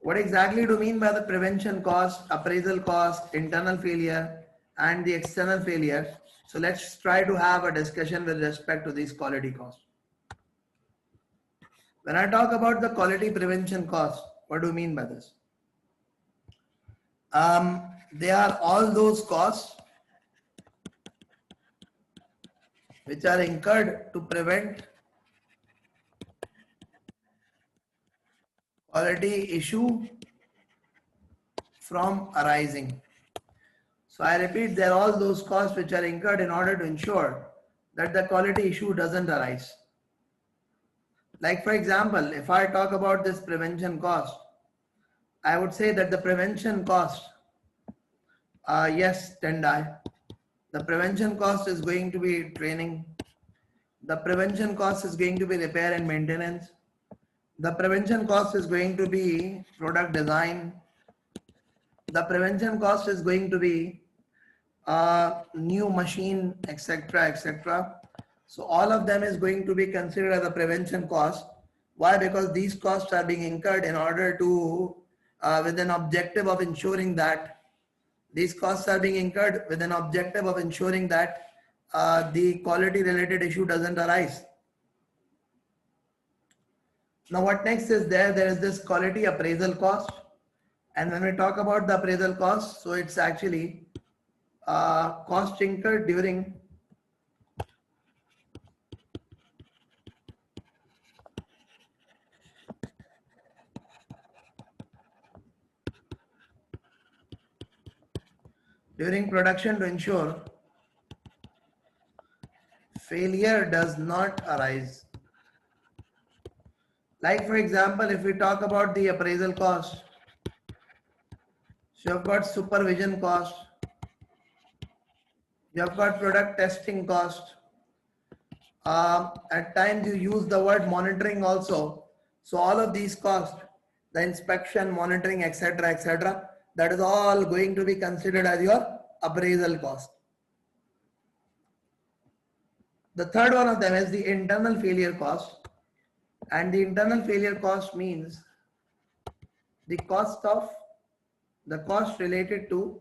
What exactly do you mean by the prevention cost, appraisal cost, internal failure, and the external failure? So let's try to have a discussion with respect to these quality costs. When I talk about the quality prevention cost, what do you mean by this? They are all those costs which are incurred to prevent quality issue from arising. So I repeat, they are all those costs which are incurred in order to ensure that the quality issue doesn't arise. Like for example, if I talk about this prevention cost, I would say that the prevention cost, yes, Tendai, the prevention cost is going to be training. The prevention cost is going to be repair and maintenance. The prevention cost is going to be product design. The prevention cost is going to be new machine, etc., etc. So all of them is going to be considered as a prevention cost. Why? Because these costs are being incurred in order to, with an objective of ensuring that these costs are being incurred with an objective of ensuring that the quality related issue doesn't arise. Now what next is there is this quality appraisal cost. And when we talk about the appraisal cost, so it's actually cost incurred during production to ensure failure does not arise. Like for example, if we talk about the appraisal cost, so you've got supervision cost, you have got product testing cost. At times you use the word monitoring also. So all of these costs, the inspection, monitoring, etc., etc., that is all going to be considered as your appraisal cost. The third one of them is the internal failure cost. And the internal failure cost means the cost related to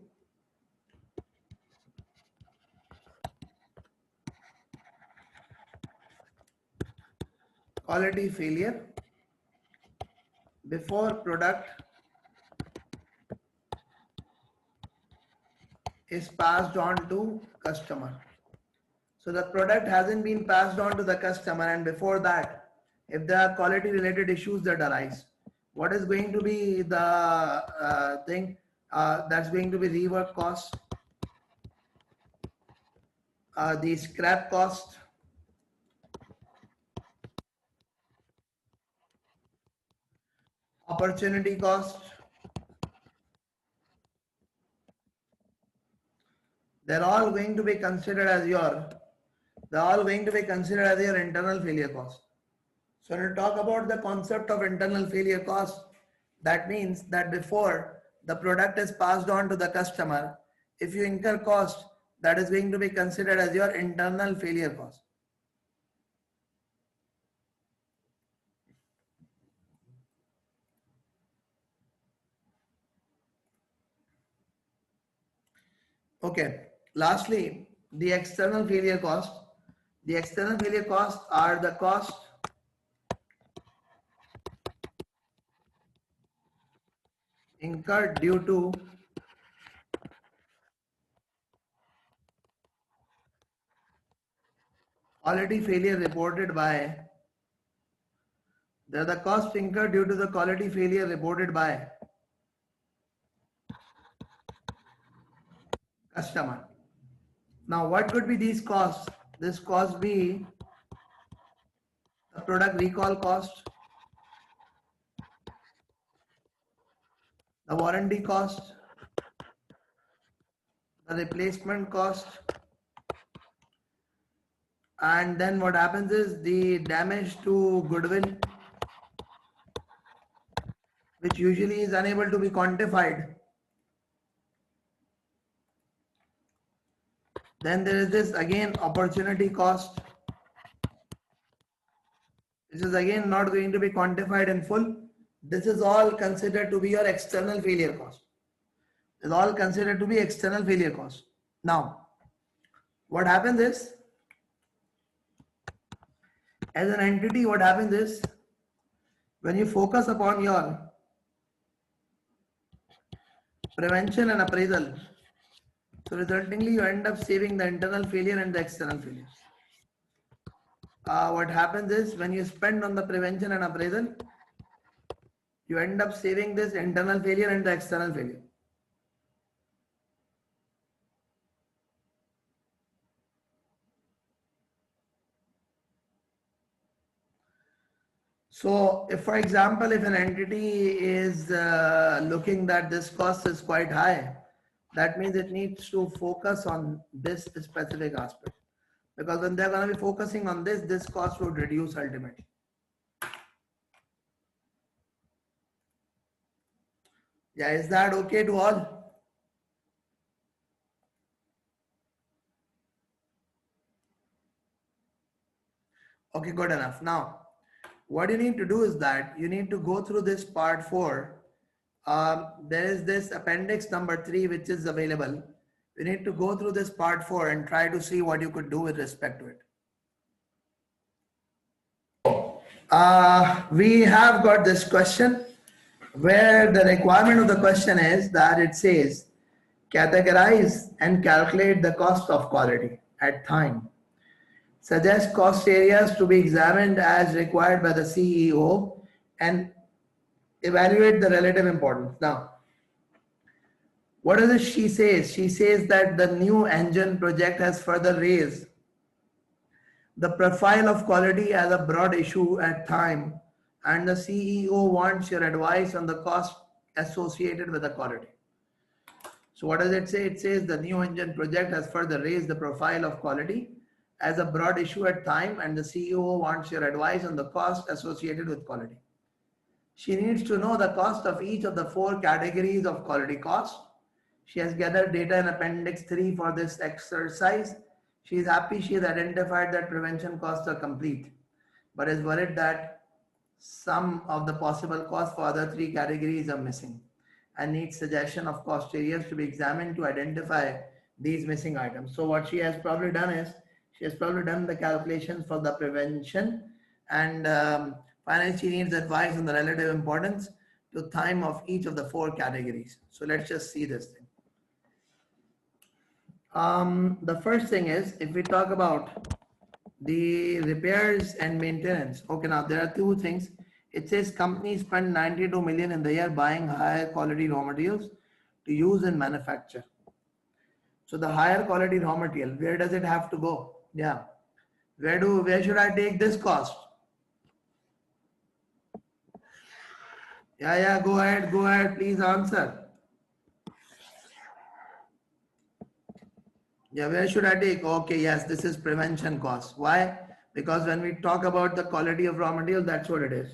quality failure before product is passed on to customer. So the product hasn't been passed on to the customer, and before that, if there are quality related issues that arise, what is going to be the thing that's going to be rework cost, the scrap cost, opportunity cost. They're all going to be considered as your internal failure cost. So when you talk about the concept of internal failure cost, that means that before the product is passed on to the customer, if you incur cost, that is going to be considered as your internal failure cost. Okay. Lastly, the external failure cost. The external failure costs are the cost incurred due to quality failure reported by. They are the cost incurred due to the quality failure reported by customer. Now, what could be these costs? This cost be the product recall cost, the warranty cost, the replacement cost, and then what happens is the damage to goodwill, which usually is unable to be quantified. Then there is this again opportunity cost. This is again not going to be quantified in full. This is all considered to be your external failure cost. Is all considered to be external failure cost. Now, what happens is, as an entity, what happens is, when you focus upon your prevention and appraisal, so resultingly you end up saving the internal failure and the external failure. What happens is, when you spend on the prevention and appraisal, you end up saving this internal failure and the external failure. So if, for example, if an entity is looking that this cost is quite high, that means it needs to focus on this specific aspect. Because when they're going to be focusing on this, this cost would reduce ultimately. Yeah, is that okay to all? Okay, good enough. Now, what you need to do is that you need to go through this part 4. There is this appendix number 3 which is available. You need to go through this part 4 and try to see what you could do with respect to it. We have got this question where the requirement of the question is that it says categorize and calculate the cost of quality at Thyme. Suggest cost areas to be examined as required by the CEO and evaluate the relative importance. Now, what is it she says? She says that the new engine project has further raised the profile of quality as a broad issue at Thyme, and the CEO wants your advice on the cost associated with the quality. So what does it say? It says the new engine project has further raised the profile of quality as a broad issue at Thyme, and the CEO wants your advice on the cost associated with quality. She needs to know the cost of each of the 4 categories of quality cost. She has gathered data in Appendix 3 for this exercise. She is happy she has identified that prevention costs are complete, but is worried that some of the possible costs for other 3 categories are missing and needs suggestion of cost areas to be examined to identify these missing items. So what she has probably done is, she has probably done the calculations for the prevention, and finally she needs advice on the relative importance to Thyme of each of the 4 categories. So let's just see this thing. The first thing is, if we talk about the repairs and maintenance. Okay, now there are 2 things. It says companies spend 92 million in the year buying higher quality raw materials to use in manufacture. So the higher quality raw material, where does it have to go? Yeah, where should I take this cost? Yeah, go ahead, please answer. Yeah, where should I take? Okay, yes, this is prevention cost. Why? Because when we talk about the quality of raw material, that's what it is.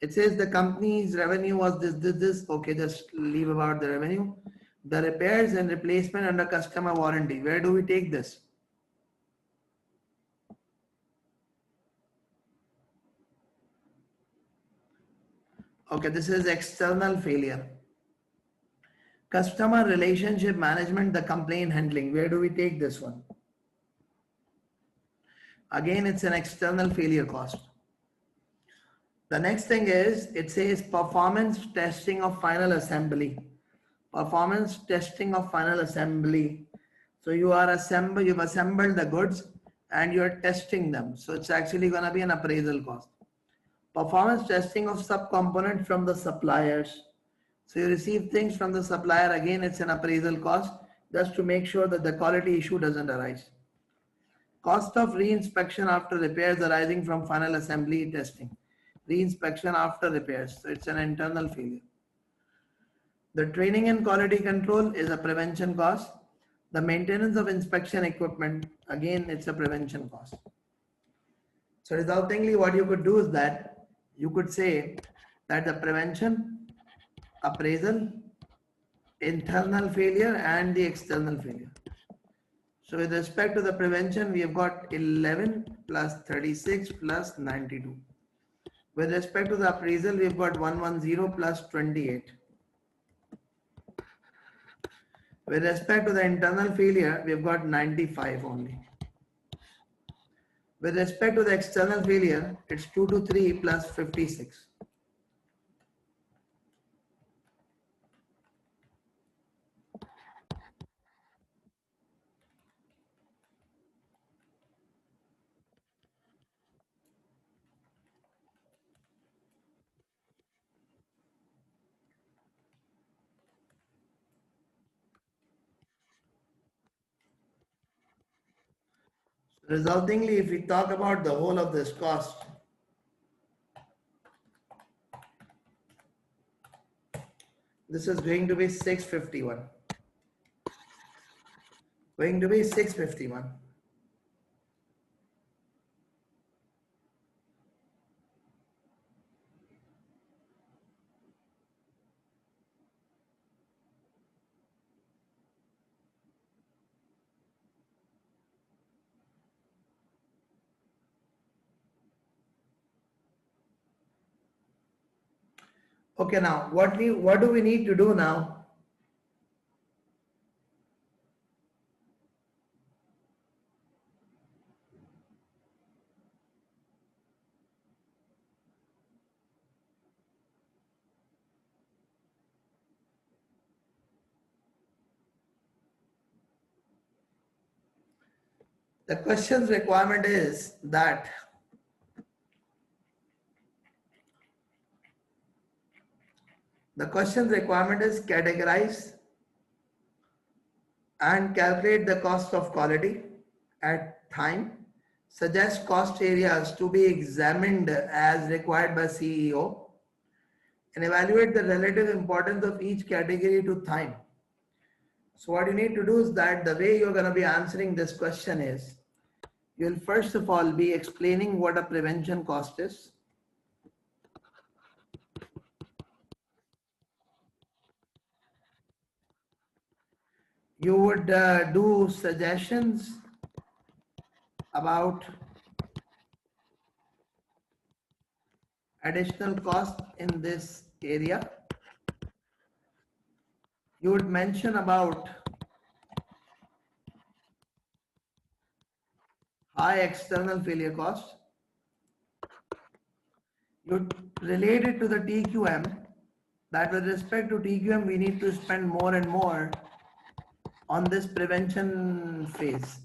It says the company's revenue was this. Okay, just leave about the revenue. The repairs and replacement under customer warranty. Where do we take this? Okay, this is external failure. Customer relationship management, the complaint handling. Where do we take this one? Again, it's an external failure cost. The next thing is, it says performance testing of final assembly. Performance testing of final assembly. So you've assembled the goods and you're testing them. So it's actually going to be an appraisal cost. Performance testing of subcomponents from the suppliers. So you receive things from the supplier. Again, it's an appraisal cost just to make sure that the quality issue doesn't arise. Cost of reinspection after repairs arising from final assembly testing. Reinspection after repairs. So it's an internal failure. The training and quality control is a prevention cost. The maintenance of inspection equipment, again, it's a prevention cost. So resultingly, what you could do is that you could say That the prevention, appraisal, internal failure and the external failure. So with respect to the prevention, we have got 11 plus 36 plus 92. With respect to the appraisal, we've got 110 plus 28. With respect to the internal failure, we've got 95 only. With respect to the external failure, it's 223 plus 56. Resultingly, if we talk about the whole of this cost, this is going to be 651. Going to be 651. Okay, now what do we need to do now? The question's requirement is that categorize and calculate the cost of quality at Thyme, suggest cost areas to be examined as required by CEO, and evaluate the relative importance of each category to Thyme. So what you need to do is that the way you're going to be answering this question is, you'll first of all be explaining what a prevention cost is. You would do suggestions about additional cost in this area. You would mention about high external failure cost. You would relate it to the TQM, that with respect to TQM, we need to spend more and more on this prevention phase.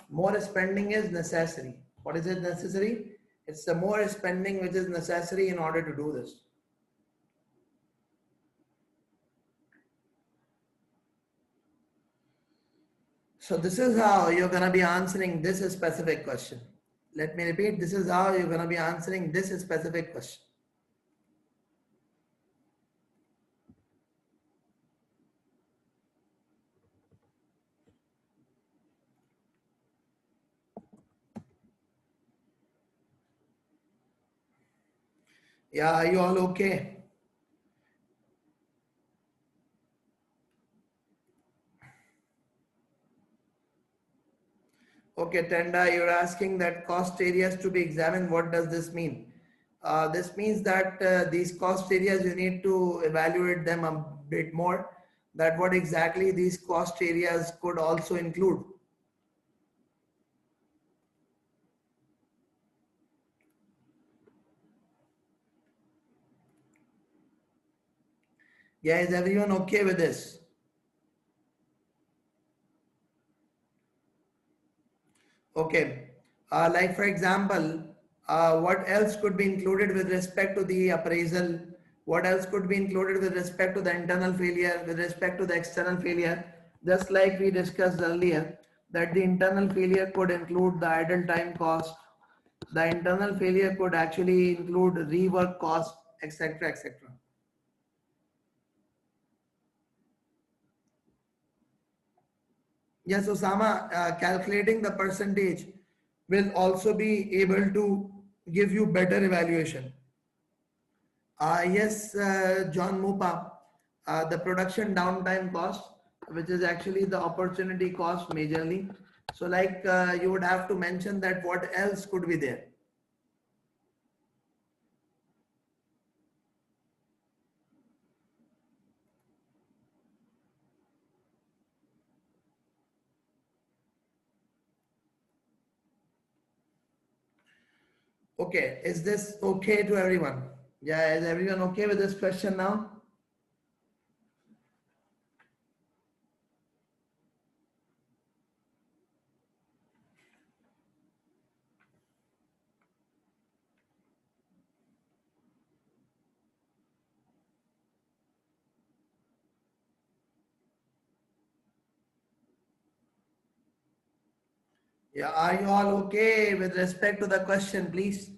More spending is necessary. What is it necessary? It's the more spending which is necessary in order to do this. So this is how you're going to be answering this specific question. Let me repeat, this is how you're going to be answering this specific question. Yeah, are you all okay? Okay, Tenda, you're asking that cost areas to be examined. What does this mean? This means that these cost areas, you need to evaluate them a bit more, that what exactly these cost areas could also include. Yeah, is everyone okay with this? Okay, like for example, what else could be included with respect to the appraisal? What else could be included with respect to the internal failure, with respect to the external failure? Just like we discussed earlier, that the internal failure could include the idle time cost, the internal failure could actually include rework cost, etc., etc. Yes, Osama, calculating the percentage will also be able to give you better evaluation. Yes, John Mupa, the production downtime cost, which is actually the opportunity cost majorly. So like you would have to mention that what else could be there. Okay, is this okay to everyone? Yeah, is everyone okay with this question now? Yeah, are you all okay with respect to the question, please?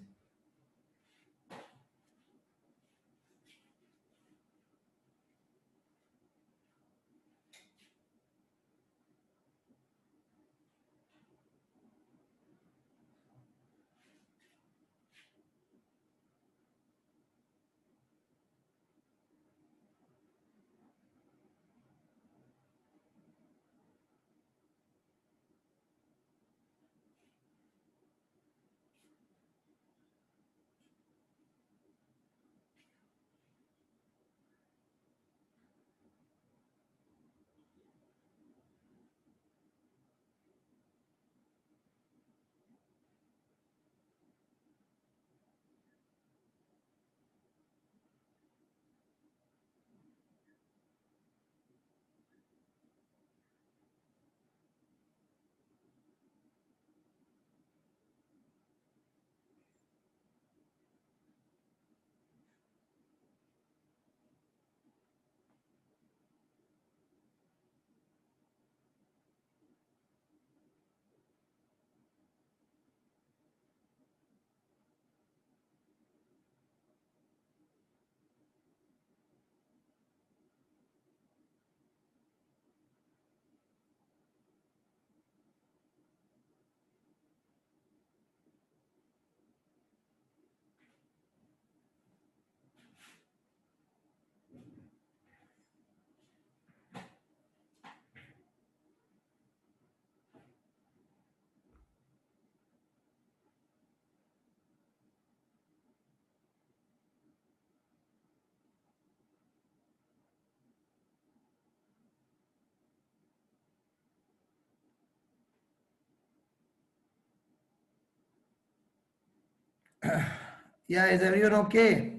Yeah, is everyone okay?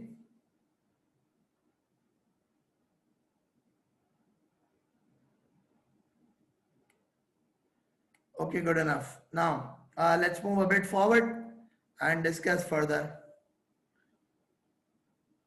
Okay, good enough. Now, let's move a bit forward and discuss further.